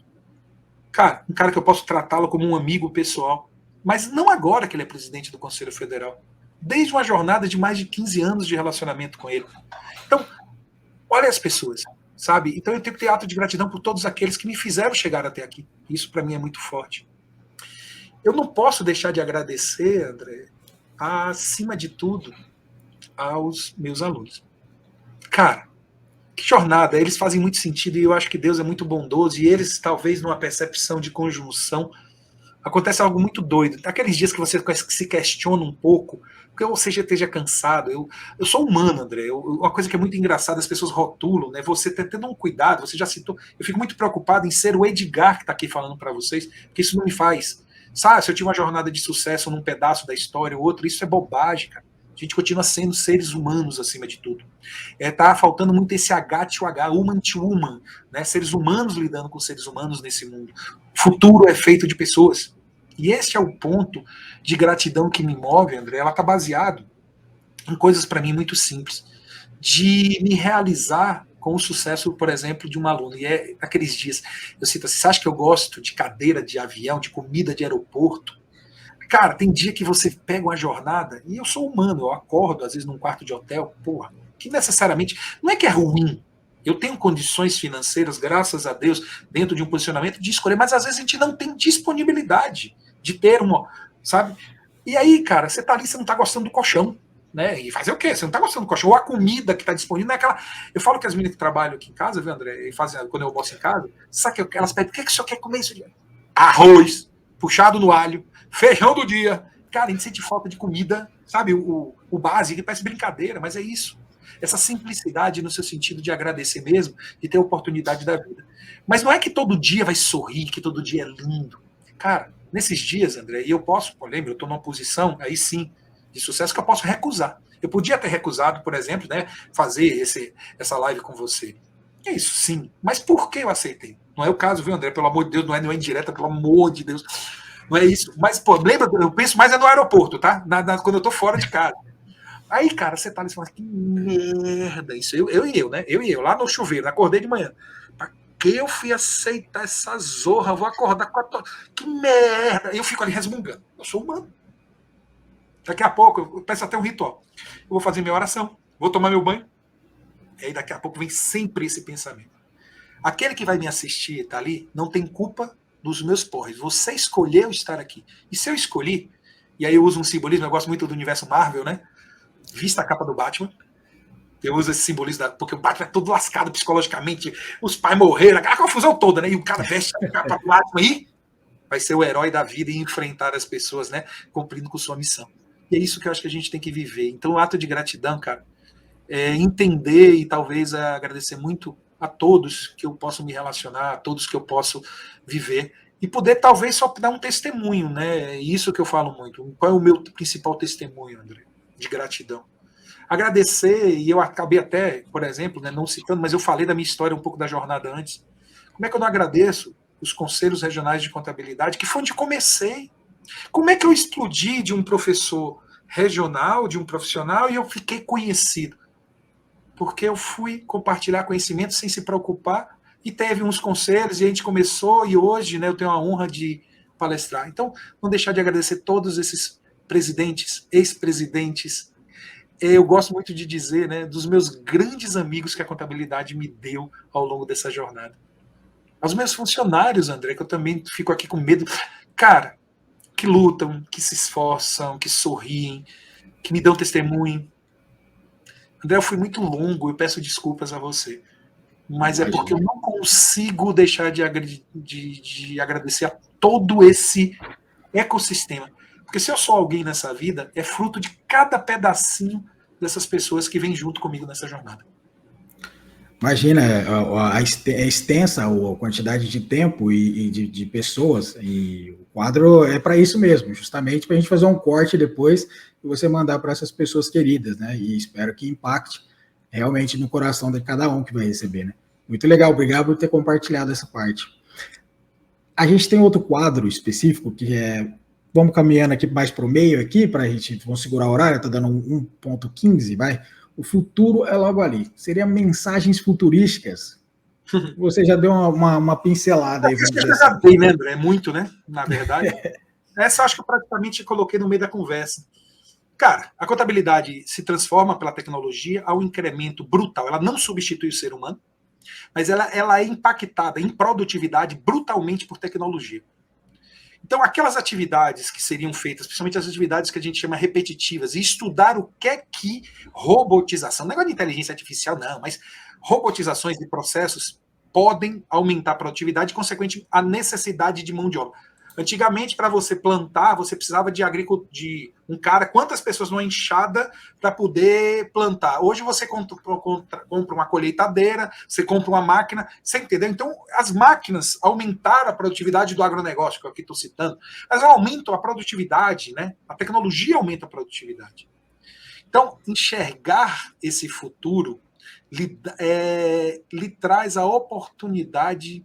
Cara, um cara que eu posso tratá-lo como um amigo pessoal. Mas não agora que ele é presidente do Conselho Federal. Desde uma jornada de mais de 15 anos de relacionamento com ele. Então, olha as pessoas, sabe? Então eu tenho que ter ato de gratidão por todos aqueles que me fizeram chegar até aqui. Isso para mim é muito forte. Eu não posso deixar de agradecer, André, acima de tudo, aos meus alunos. Cara, que jornada, eles fazem muito sentido e eu acho que Deus é muito bondoso e eles, talvez, numa percepção de conjunção, acontece algo muito doido. Aqueles dias que você se questiona um pouco, porque você já esteja cansado. Eu sou humano, André. Uma coisa que é muito engraçada, as pessoas rotulam, né? Você tá tendo um cuidado, você já citou. Eu fico muito preocupado em ser o Edgar que está aqui falando para vocês, porque isso não me faz. Sabe, se eu tive uma jornada de sucesso num pedaço da história ou outro, isso é bobagem, cara. A gente continua sendo seres humanos acima de tudo. Tá faltando muito esse H to H, human to human, né? Seres humanos lidando com seres humanos nesse mundo. O futuro é feito de pessoas. E esse é o ponto de gratidão que me move, André. Ela está baseado em coisas para mim muito simples. De me realizar com o sucesso, por exemplo, de um aluno. E é aqueles dias, eu cito assim, você acha que eu gosto de cadeira de avião, de comida de aeroporto? Cara, tem dia que você pega uma jornada, e eu sou humano, eu acordo, às vezes, num quarto de hotel, porra, que necessariamente, não é que é ruim, eu tenho condições financeiras, graças a Deus, dentro de um posicionamento de escolher, mas às vezes a gente não tem disponibilidade de ter uma, sabe? E aí, cara, você tá ali, você não tá gostando do colchão, né? E fazer o quê? Você não tá gostando do colchão, ou a comida que tá disponível, não é aquela... Eu falo que as meninas que trabalham aqui em casa, viu, André, e fazem, quando eu almoço em casa, sabe que elas pedem, o que o senhor quer comer isso? Arroz, puxado no alho, feijão do dia. Cara, a gente sente falta de comida, sabe? O básico, que parece brincadeira, mas é isso. Essa simplicidade no seu sentido de agradecer mesmo e ter a oportunidade da vida. Mas não é que todo dia vai sorrir, que todo dia é lindo. Cara, nesses dias, André, e eu posso, lembra, eu estou numa posição, aí sim, de sucesso que eu posso recusar. Eu podia ter recusado, por exemplo, né, fazer essa live com você. É isso, sim. Mas por que eu aceitei? Não é o caso, viu, André? Pelo amor de Deus, não é indireta, pelo amor de Deus. Não é isso. Mas, pô, lembra, eu penso mais no aeroporto, tá? Quando eu tô fora de casa. Aí, cara, você tá ali e fala, que merda isso. Eu, né? Eu, lá no chuveiro, acordei de manhã. Pra que eu fui aceitar essa zorra? Vou acordar com a... Que merda! Eu fico ali resmungando. Eu sou humano. Daqui a pouco, eu peço até um ritual. Eu vou fazer minha oração, vou tomar meu banho. E aí, daqui a pouco, vem sempre esse pensamento. Aquele que vai me assistir, tá ali, não tem culpa dos meus porres. Você escolheu estar aqui. E se eu escolhi, e aí eu uso um simbolismo, eu gosto muito do universo Marvel, né? Vista a capa do Batman. Eu uso esse simbolismo, porque o Batman é todo lascado psicologicamente, os pais morreram, aquela confusão toda, né? E o cara veste a capa do Batman e vai ser o herói da vida e enfrentar as pessoas, né? Cumprindo com sua missão. E é isso que eu acho que a gente tem que viver. Então, o ato de gratidão, cara, é entender e talvez agradecer muito a todos que eu posso me relacionar, a todos que eu posso viver e poder talvez só dar um testemunho, né? É isso que eu falo muito. Qual é o meu principal testemunho, André, de gratidão? Agradecer, e eu acabei até, por exemplo, né, não citando, mas eu falei da minha história um pouco da jornada antes. Como é que eu não agradeço os conselhos regionais de contabilidade, que foi onde comecei? Como é que eu explodi de um professor regional, de um profissional, e eu fiquei conhecido? Porque eu fui compartilhar conhecimento sem se preocupar e teve uns conselhos e a gente começou e hoje, né, eu tenho a honra de palestrar. Então, não deixar de agradecer todos esses presidentes, ex-presidentes. Eu gosto muito de dizer, né, dos meus grandes amigos que a contabilidade me deu ao longo dessa jornada. Aos meus funcionários, André, que eu também fico aqui com medo. Cara, que lutam, que se esforçam, que sorriem, que me dão testemunho. André, eu fui muito longo, eu peço desculpas a você. Mas é porque eu não consigo deixar de agradecer a todo esse ecossistema. Porque se eu sou alguém nessa vida, é fruto de cada pedacinho dessas pessoas que vêm junto comigo nessa jornada. Imagina, é extensa a quantidade de tempo e de pessoas, e o quadro é para isso mesmo, justamente para a gente fazer um corte depois e você mandar para essas pessoas queridas, né? E espero que impacte realmente no coração de cada um que vai receber, né? Muito legal, obrigado por ter compartilhado essa parte. A gente tem outro quadro específico que é. Vamos caminhando aqui mais para o meio aqui, para a gente. Vamos segurar o horário, está dando 1:15, vai. O futuro é logo ali. Seria mensagens futurísticas. Você já deu uma pincelada aí. Acho que eu já dei, né, André? É muito, né? Na verdade. Essa acho que eu praticamente coloquei no meio da conversa. Cara, a contabilidade se transforma pela tecnologia ao incremento brutal. Ela não substitui o ser humano, mas ela é impactada em produtividade brutalmente por tecnologia. Então, aquelas atividades que seriam feitas, principalmente as atividades que a gente chama repetitivas, e estudar o que é que robotização, não é negócio de inteligência artificial, não, mas robotizações de processos podem aumentar a produtividade e, consequentemente, a necessidade de mão de obra. Antigamente, para você plantar, você precisava de um cara, quantas pessoas numa enxada para poder plantar. Hoje você compra uma colheitadeira, você compra uma máquina, você entendeu? Então, as máquinas aumentaram a produtividade do agronegócio, que eu aqui estou citando, mas aumentam a produtividade, né? A tecnologia aumenta a produtividade. Então, enxergar esse futuro lhe traz a oportunidade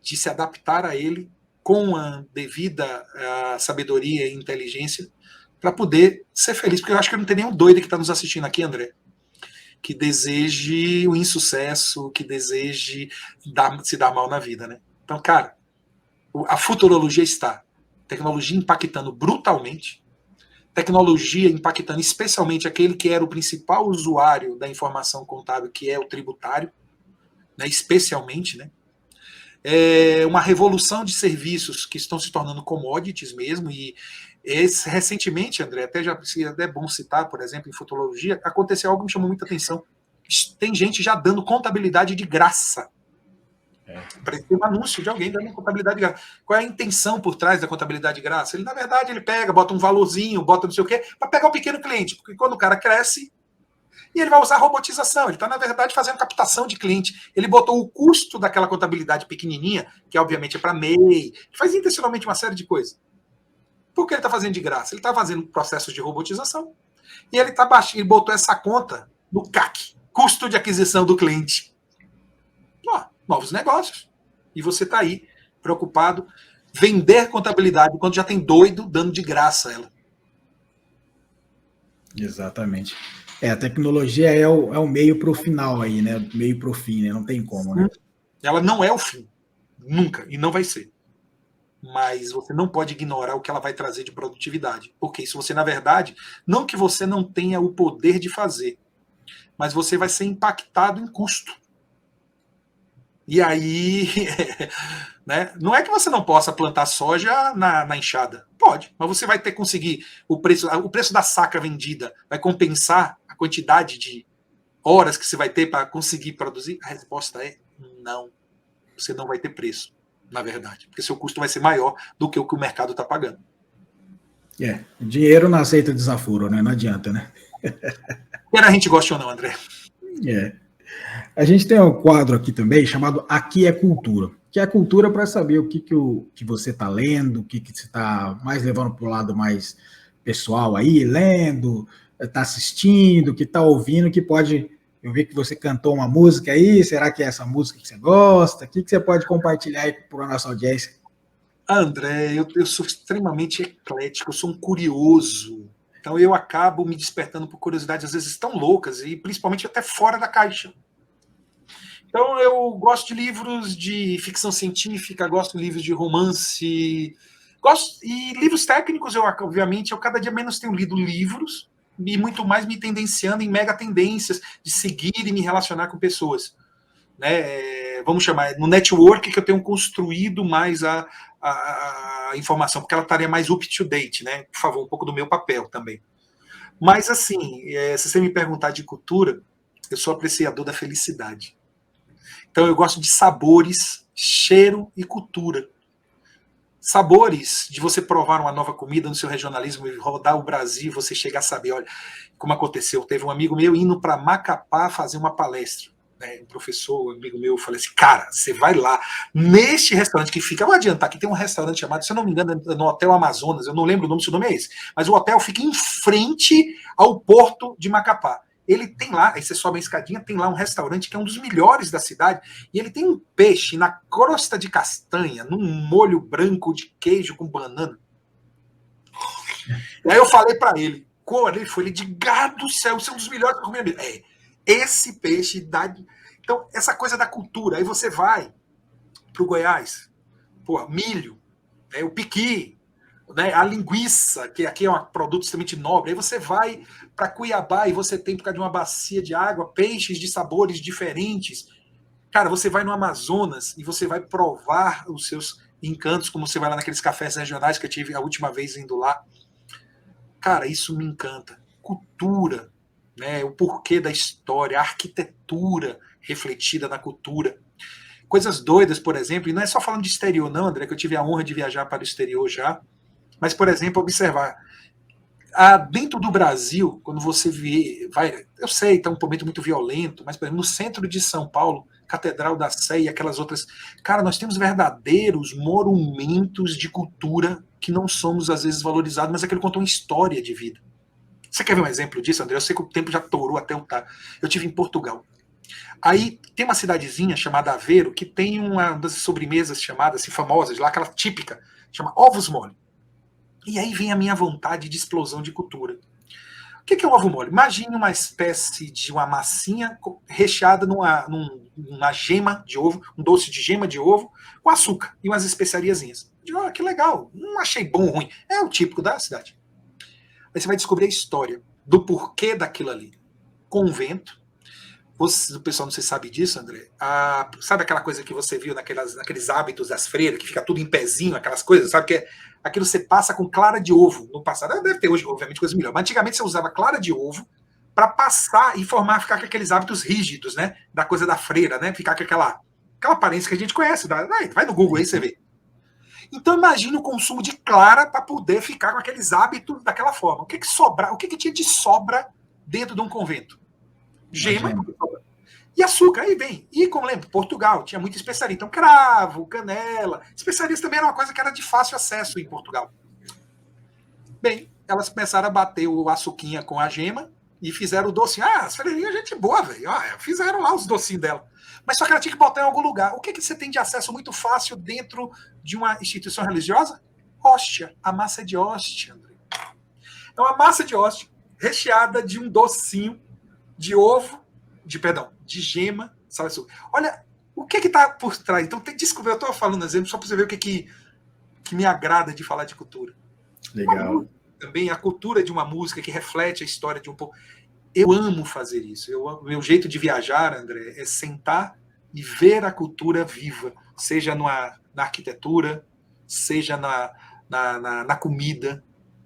de se adaptar a ele com a devida sabedoria e inteligência para poder ser feliz. Porque eu acho que não tem nenhum doido que está nos assistindo aqui, André, que deseje o insucesso, que deseje se dar mal na vida, né? Então, cara, a futurologia está. Tecnologia impactando brutalmente, tecnologia impactando especialmente aquele que era o principal usuário da informação contábil, que é o tributário, né, especialmente, né? Uma revolução de serviços que estão se tornando commodities mesmo, e recentemente, André, até é bom citar, por exemplo, em futurologia, aconteceu algo que me chamou muita atenção. Tem gente já dando contabilidade de graça. Parece um anúncio de alguém dando contabilidade de graça. Qual é a intenção por trás da contabilidade de graça? Ele, na verdade, ele pega, bota um valorzinho, bota não sei o quê, para pegar o pequeno cliente, porque quando o cara cresce, e ele vai usar robotização. Ele está, na verdade, fazendo captação de cliente. Ele botou o custo daquela contabilidade pequenininha, que obviamente é para MEI, ele faz intencionalmente uma série de coisas. Por que ele está fazendo de graça? Ele está fazendo processos de robotização e ele botou essa conta no CAC, custo de aquisição do cliente. Novos negócios. E você está aí, preocupado, vender contabilidade quando já tem doido dando de graça ela. Exatamente. A tecnologia é o meio para o final aí, né? Meio para o fim, né? Não tem como, né? Ela não é o fim. Nunca. E não vai ser. Mas você não pode ignorar o que ela vai trazer de produtividade. Porque isso você, na verdade, não que você não tenha o poder de fazer, mas você vai ser impactado em custo. E aí, né? Não é que você não possa plantar soja na enxada. Pode, mas você vai ter que conseguir o preço da saca vendida vai compensar a quantidade de horas que você vai ter para conseguir produzir? A resposta é não. Você não vai ter preço, na verdade, porque seu custo vai ser maior do que o mercado está pagando. Dinheiro não aceita desaforo, né? Não adianta, né? Quer a gente goste ou não, André? A gente tem um quadro aqui também chamado Aqui é Cultura, que é a cultura para saber o que você está lendo, o que você está mais levando para o lado mais pessoal aí, lendo, está assistindo, que está ouvindo, que pode... Eu vi que você cantou uma música aí, será que é essa música que você gosta? O que você pode compartilhar aí para a nossa audiência? André, eu sou extremamente eclético, eu sou um curioso. Então eu acabo me despertando por curiosidades às vezes tão loucas e principalmente até fora da caixa. Então eu gosto de livros de ficção científica, gosto de livros de romance, Gosto, e livros técnicos, obviamente, eu cada dia menos tenho lido livros e muito mais me tendenciando em mega tendências de seguir e me relacionar com pessoas. Né? Vamos chamar, no network que eu tenho construído mais a informação, porque ela estaria mais up-to-date, né? Por favor, um pouco do meu papel também. Mas, assim, se você me perguntar de cultura, eu sou apreciador da felicidade. Então, eu gosto de sabores, cheiro e cultura. Sabores de você provar uma nova comida no seu regionalismo e rodar o Brasil, você chegar a saber, olha, como aconteceu. Teve um amigo meu indo para Macapá fazer uma palestra. Né, um professor, um amigo meu, eu falei assim, cara, você vai lá, neste restaurante que fica, vou adiantar, que tem um restaurante chamado, se eu não me engano, no Hotel Amazonas, eu não lembro o nome, se o nome é esse, mas o hotel fica em frente ao porto de Macapá. Ele tem lá, aí você sobe a escadinha, tem lá um restaurante que é um dos melhores da cidade, e ele tem um peixe na crosta de castanha, num molho branco de queijo com banana. Aí eu falei para ele, ele foi, de gado do céu, isso é um dos melhores que eu comi. Esse peixe dá. Então, essa coisa da cultura. Aí você vai para o Goiás, pô, milho, o piqui, né, a linguiça, que aqui é um produto extremamente nobre. Aí você vai para Cuiabá e você tem, por causa de uma bacia de água, peixes de sabores diferentes. Cara, você vai no Amazonas e você vai provar os seus encantos, como você vai lá naqueles cafés regionais que eu tive a última vez indo lá. Cara, isso me encanta. Cultura. Né, o porquê da história, a arquitetura refletida na cultura. Coisas doidas, por exemplo, e não é só falando de exterior, não, André, que eu tive a honra de viajar para o exterior já, mas, por exemplo, observar. Dentro do Brasil, quando você vai, eu sei, está um momento muito violento, mas, por exemplo, no centro de São Paulo, Catedral da Sé e aquelas outras. Cara, nós temos verdadeiros monumentos de cultura que não somos, às vezes, valorizados, mas aquele contou uma história de vida. Você quer ver um exemplo disso, André? Eu sei que o tempo já torou até o tá. Eu tive em Portugal. Aí tem uma cidadezinha chamada Aveiro que tem uma das sobremesas chamadas, assim, famosas, lá aquela típica, chama ovos mole. E aí vem a minha vontade de explosão de cultura. O que é um ovo mole? Imagine uma espécie de uma massinha recheada numa gema de ovo, um doce de gema de ovo, com açúcar e umas especiariazinhas. Que legal, não achei bom ou ruim. É o típico da cidade. Aí você vai descobrir a história do porquê daquilo ali. Convento. O pessoal não sei se sabe disso, André. Sabe aquela coisa que você viu naqueles hábitos das freiras, que fica tudo em pezinho, aquelas coisas, sabe? Que aquilo você passa com clara de ovo no passado. Deve ter hoje, obviamente, coisa melhor. Mas antigamente você usava clara de ovo para passar e ficar com aqueles hábitos rígidos, né? Da coisa da freira, né? Ficar com aquela aparência que a gente conhece. Vai no Google aí, você vê. Então imagine o consumo de clara para poder ficar com aqueles hábitos daquela forma. O que tinha de sobra dentro de um convento? Gema e açúcar, aí vem. E como lembro, Portugal tinha muita especiaria. Então, cravo, canela. Especiarias também era uma coisa que era de fácil acesso em Portugal. Bem, elas começaram a bater o açuquinha com a gema e fizeram o docinho. As freirinhas, gente boa, velho. Fizeram lá os docinhos dela. Mas só que ela tinha que botar em algum lugar. O que você tem de acesso muito fácil dentro de uma instituição religiosa? Hóstia. A massa de hóstia, André. É uma massa de hóstia recheada de um docinho de ovo, de gema, sabe? Olha, o que está por trás? Então, desculpa, eu estou falando exemplo só para você ver o que me agrada de falar de cultura. Legal. Também a cultura de uma música que reflete a história de um povo. Eu amo fazer isso. Meu jeito de viajar, André, é sentar e ver a cultura viva, seja na arquitetura, seja na comida,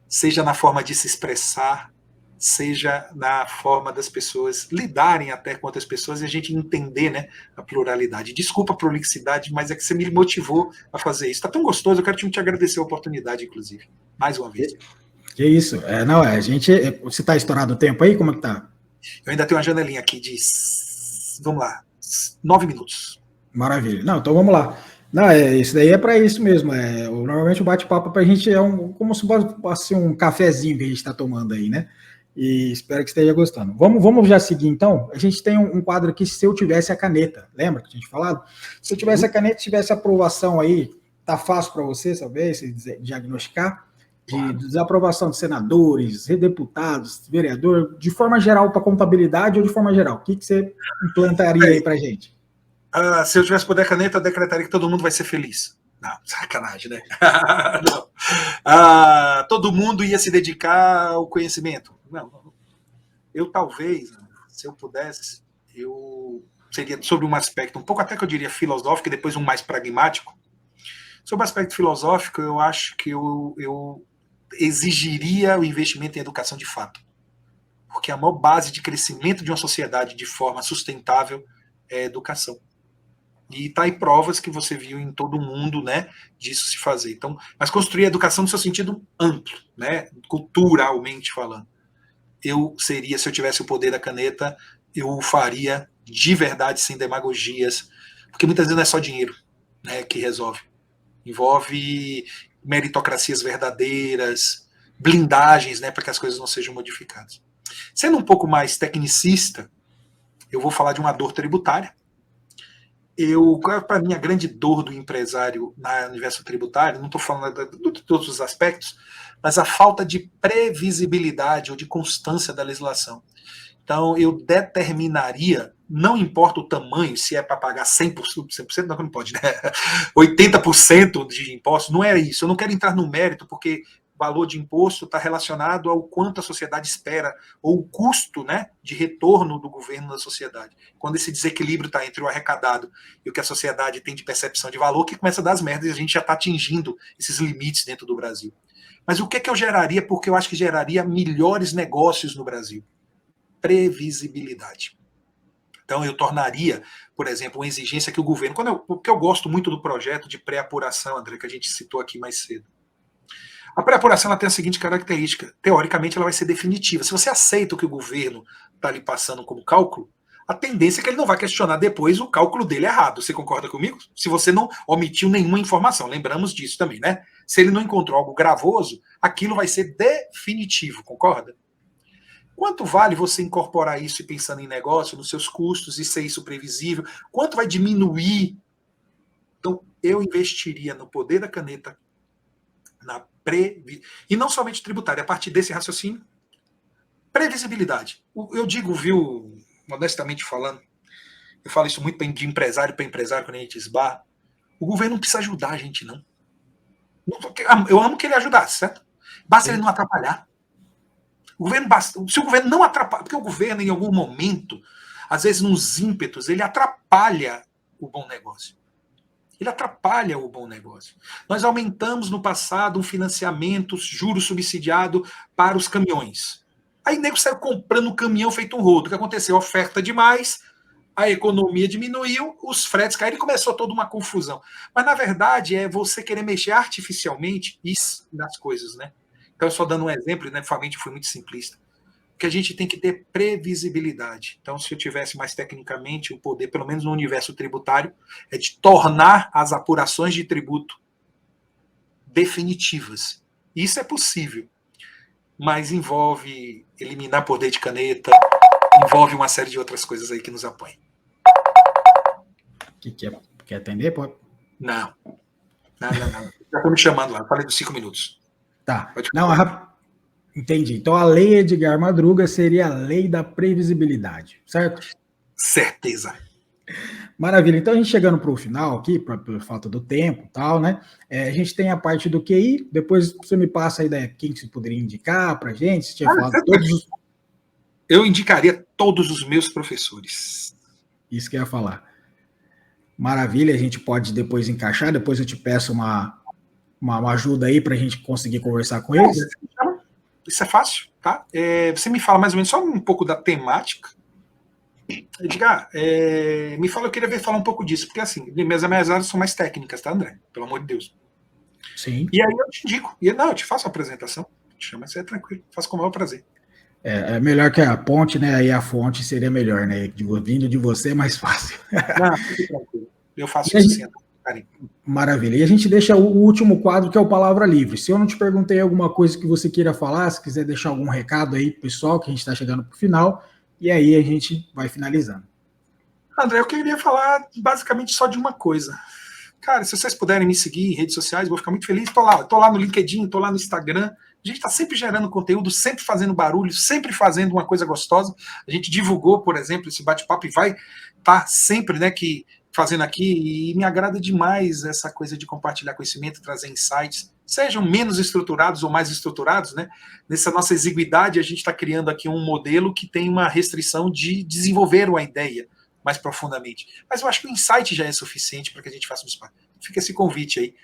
seja na forma de se expressar, seja na forma das pessoas lidarem até com outras pessoas e a gente entender, né, a pluralidade. Desculpa a prolixidade, mas é que você me motivou a fazer isso. Está tão gostoso, eu quero te agradecer a oportunidade, inclusive. Mais uma vez. Que isso. Você está estourado o tempo aí? Como é que tá? Eu ainda tenho uma janelinha aqui de, vamos lá, 9 minutos. Maravilha. Não, então vamos lá. Não, isso daí é para isso mesmo. Normalmente o bate-papo para a gente é como se fosse um cafezinho que a gente está tomando aí, né? E espero que esteja gostando. Vamos já seguir, então. A gente tem um quadro aqui, se eu tivesse a caneta. Lembra que a gente falado? Se eu tivesse a caneta, tivesse a aprovação aí, tá fácil para você saber, se diagnosticar, de desaprovação de senadores, deputados, vereador, de forma geral para contabilidade ou de forma geral? O que você implantaria aí para a gente? Se eu tivesse poder caneta, eu decretaria que todo mundo vai ser feliz. Não, sacanagem, né? Não. Todo mundo ia se dedicar ao conhecimento. Não. Eu talvez, se eu pudesse, eu seria sobre um aspecto um pouco até que eu diria filosófico e depois um mais pragmático. Sobre o aspecto filosófico, eu acho que eu exigiria o investimento em educação de fato. Porque a maior base de crescimento de uma sociedade de forma sustentável é a educação. E está aí provas que você viu em todo o mundo, né, disso se fazer. Então, mas construir a educação no seu sentido amplo, né, culturalmente falando. Eu seria, se eu tivesse o poder da caneta, eu faria de verdade, sem demagogias, porque muitas vezes não é só dinheiro, né, que resolve. Envolve meritocracias verdadeiras, blindagens, né, para que as coisas não sejam modificadas. Sendo um pouco mais tecnicista, eu vou falar de uma dor tributária. Para mim, a grande dor do empresário no universo tributário, não estou falando de todos os aspectos, mas a falta de previsibilidade ou de constância da legislação. Então, eu determinaria, não importa o tamanho, se é para pagar 100%, 100% não pode, né? 80% de impostos, não é isso. Eu não quero entrar no mérito, porque o valor de imposto está relacionado ao quanto a sociedade espera, ou o custo, né, de retorno do governo na sociedade. Quando esse desequilíbrio está entre o arrecadado e o que a sociedade tem de percepção de valor, que começa a dar as merdas e a gente já está atingindo esses limites dentro do Brasil. Mas o que eu geraria? Porque eu acho que geraria melhores negócios no Brasil. Previsibilidade. Então, eu tornaria, por exemplo, uma exigência que o governo... Porque eu gosto muito do projeto de pré-apuração, André, que a gente citou aqui mais cedo. A pré-apuração ela tem a seguinte característica. Teoricamente, ela vai ser definitiva. Se você aceita o que o governo está lhe passando como cálculo, a tendência é que ele não vai questionar depois o cálculo dele errado. Você concorda comigo? Se você não omitiu nenhuma informação. Lembramos disso também, né? Se ele não encontrou algo gravoso, aquilo vai ser definitivo. Concorda? Quanto vale você incorporar isso e pensando em negócio, nos seus custos, e ser isso previsível? Quanto vai diminuir? Então, eu investiria no poder da caneta, e não somente tributária, a partir desse raciocínio, previsibilidade. Eu digo, viu, modestamente falando, eu falo isso muito de empresário para empresário, quando a gente esbarra, o governo não precisa ajudar a gente, não. Eu amo que ele ajudasse, certo? Basta ele não atrapalhar. Se o governo não atrapalha, porque o governo, em algum momento, às vezes nos ímpetos, ele atrapalha o bom negócio. Ele atrapalha o bom negócio. Nós aumentamos no passado um financiamento, juro subsidiado para os caminhões. Aí o nego saiu comprando caminhão feito um rodo. O que aconteceu? Oferta demais, a economia diminuiu, os fretes caíram e começou toda uma confusão. Mas, na verdade, é você querer mexer artificialmente isso nas coisas, né? Então, só dando um exemplo, né, realmente fui muito simplista, que a gente tem que ter previsibilidade. Então, se eu tivesse mais tecnicamente o poder, pelo menos no universo tributário, é de tornar as apurações de tributo definitivas. Isso é possível, mas envolve eliminar poder de caneta, envolve uma série de outras coisas aí que nos apoiam. Quer atender? Pode? Não. Já estão me chamando lá, eu falei dos 5 minutos. Tá. Entendi. Então, a lei Edgar Madruga seria a lei da previsibilidade, certo? Certeza. Maravilha. Então, a gente chegando para o final aqui, por falta do tempo e tal, né? A gente tem a parte do QI, depois você me passa a ideia quem que você poderia indicar para a gente, se tinha falado todos os... Eu indicaria todos os meus professores. Isso que eu ia falar. Maravilha, a gente pode depois encaixar, depois eu te peço uma ajuda aí para a gente conseguir conversar com eles. Isso é fácil, tá? Você me fala mais ou menos só um pouco da temática. Edgar, me fala, eu queria falar um pouco disso, porque assim, minhas áreas são mais técnicas, tá, André? Pelo amor de Deus. Sim. E aí eu te indico. Eu te faço a apresentação. Chama, você é tranquilo, faço com o maior prazer. É melhor que a ponte, né? Aí a fonte seria melhor, né? Vindo de você é mais fácil. Não, fique tranquilo. Eu faço isso sim. Maravilha. E a gente deixa o último quadro, que é o Palavra Livre. Se eu não te perguntei alguma coisa que você queira falar, se quiser deixar algum recado aí pro pessoal, que a gente está chegando pro final, e aí a gente vai finalizando. André, eu queria falar basicamente só de uma coisa. Cara, se vocês puderem me seguir em redes sociais, vou ficar muito feliz. Tô lá no LinkedIn, tô lá no Instagram. A gente está sempre gerando conteúdo, sempre fazendo barulho, sempre fazendo uma coisa gostosa. A gente divulgou, por exemplo, esse bate-papo e vai estar sempre, né, que fazendo aqui, e me agrada demais essa coisa de compartilhar conhecimento, trazer insights, sejam menos estruturados ou mais estruturados, né? Nessa nossa exiguidade, a gente está criando aqui um modelo que tem uma restrição de desenvolver uma ideia mais profundamente. Mas eu acho que o insight já é suficiente para que a gente faça um espaço. Fica esse convite aí.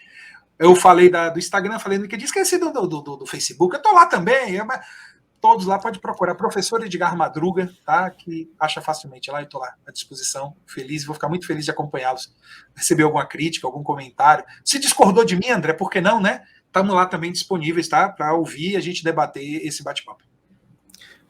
Eu falei do Instagram, falei do LinkedIn, esqueci do Facebook, eu estou lá também, todos lá, pode procurar, professor Edgar Madruga, tá? Que acha facilmente lá, eu estou lá à disposição, feliz, vou ficar muito feliz de acompanhá-los, receber alguma crítica, algum comentário. Se discordou de mim, André, por que não, né? Estamos lá também disponíveis, tá? Para ouvir e a gente debater esse bate-papo.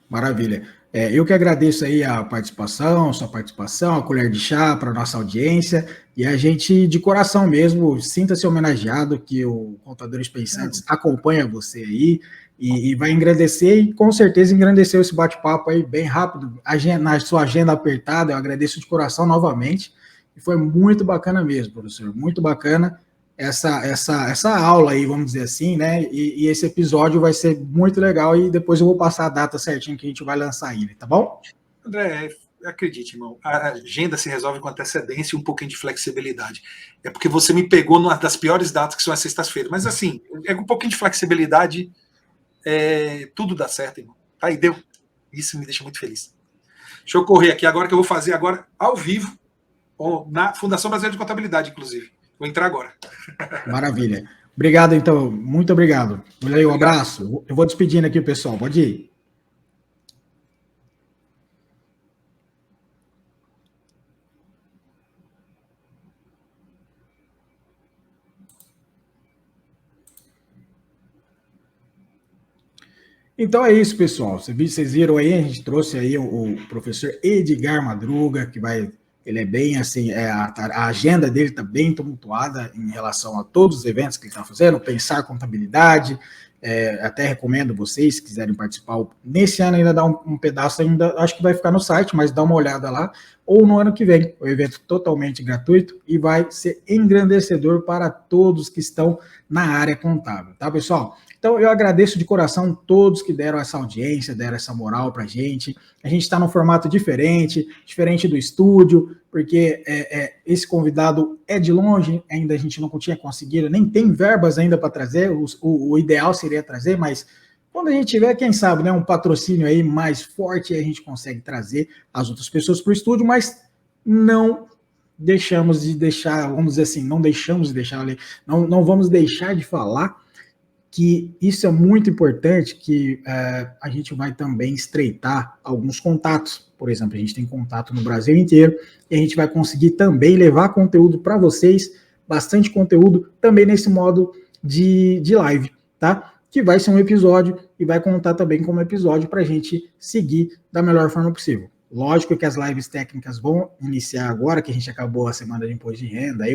Maravilha. Eu que agradeço aí a participação, sua participação, a colher de chá para a nossa audiência, e a gente, de coração mesmo, sinta-se homenageado que o Contadores Pensantes acompanha você aí, e vai engrandecer, e com certeza engrandeceu esse bate-papo aí bem rápido, na sua agenda apertada. Eu agradeço de coração novamente, e foi muito bacana mesmo, professor, muito bacana essa aula aí, vamos dizer assim, né? E esse episódio vai ser muito legal, e depois eu vou passar a data certinha que a gente vai lançar ele, tá bom? André, acredite, irmão, a agenda se resolve com antecedência e um pouquinho de flexibilidade. É porque você me pegou numa das piores datas, que são as sextas-feiras, mas assim, é com um pouquinho de flexibilidade, tudo dá certo, irmão. Tá aí, deu. Isso me deixa muito feliz. Deixa eu correr aqui agora, que eu vou fazer agora ao vivo, na Fundação Brasileira de Contabilidade, inclusive. Vou entrar agora. Maravilha. Obrigado, então. Muito obrigado. Olha aí, um abraço. Eu vou despedindo aqui o pessoal. Pode ir. Então é isso, pessoal. Vocês viram aí, a gente trouxe aí o professor Edgar Madruga, que vai... Ele é bem assim, a agenda dele está bem tumultuada em relação a todos os eventos que ele está fazendo, Pensar Contabilidade, até recomendo vocês, se quiserem participar, nesse ano ainda dá um pedaço, ainda acho que vai ficar no site, mas dá uma olhada lá, ou no ano que vem, o evento totalmente gratuito e vai ser engrandecedor para todos que estão na área contábil, tá, pessoal? Então, eu agradeço de coração todos que deram essa audiência, deram essa moral para a gente está num formato diferente do estúdio, porque esse convidado é de longe, ainda a gente não tinha conseguido, nem tem verbas ainda para trazer, o ideal seria trazer, mas quando a gente tiver, quem sabe, né, um patrocínio aí mais forte, a gente consegue trazer as outras pessoas para o estúdio, mas não deixamos de deixar, vamos dizer assim, não vamos deixar de falar que isso é muito importante, que a gente vai também estreitar alguns contatos. Por exemplo, a gente tem contato no Brasil inteiro, e a gente vai conseguir também levar conteúdo para vocês, bastante conteúdo, também nesse modo de live, tá? Que vai ser um episódio, e vai contar também como episódio para a gente seguir da melhor forma possível. Lógico que as lives técnicas vão iniciar agora, que a gente acabou a semana de imposto de renda, aí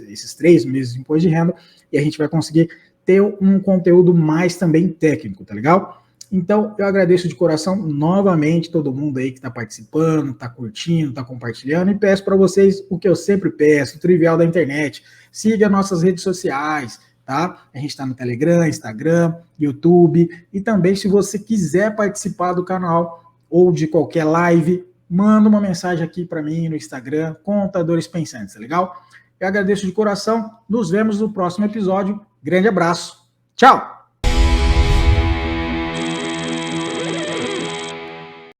esses 3 meses de imposto de renda, e a gente vai conseguir ter um conteúdo mais também técnico, tá legal? Então, eu agradeço de coração novamente todo mundo aí que está participando, está curtindo, está compartilhando, e peço para vocês o que eu sempre peço, o trivial da internet. Siga nossas redes sociais, tá? A gente está no Telegram, Instagram, YouTube, e também se você quiser participar do canal ou de qualquer live, manda uma mensagem aqui para mim no Instagram, Contadores Pensantes, tá legal? Eu agradeço de coração, nos vemos no próximo episódio. Grande abraço. Tchau!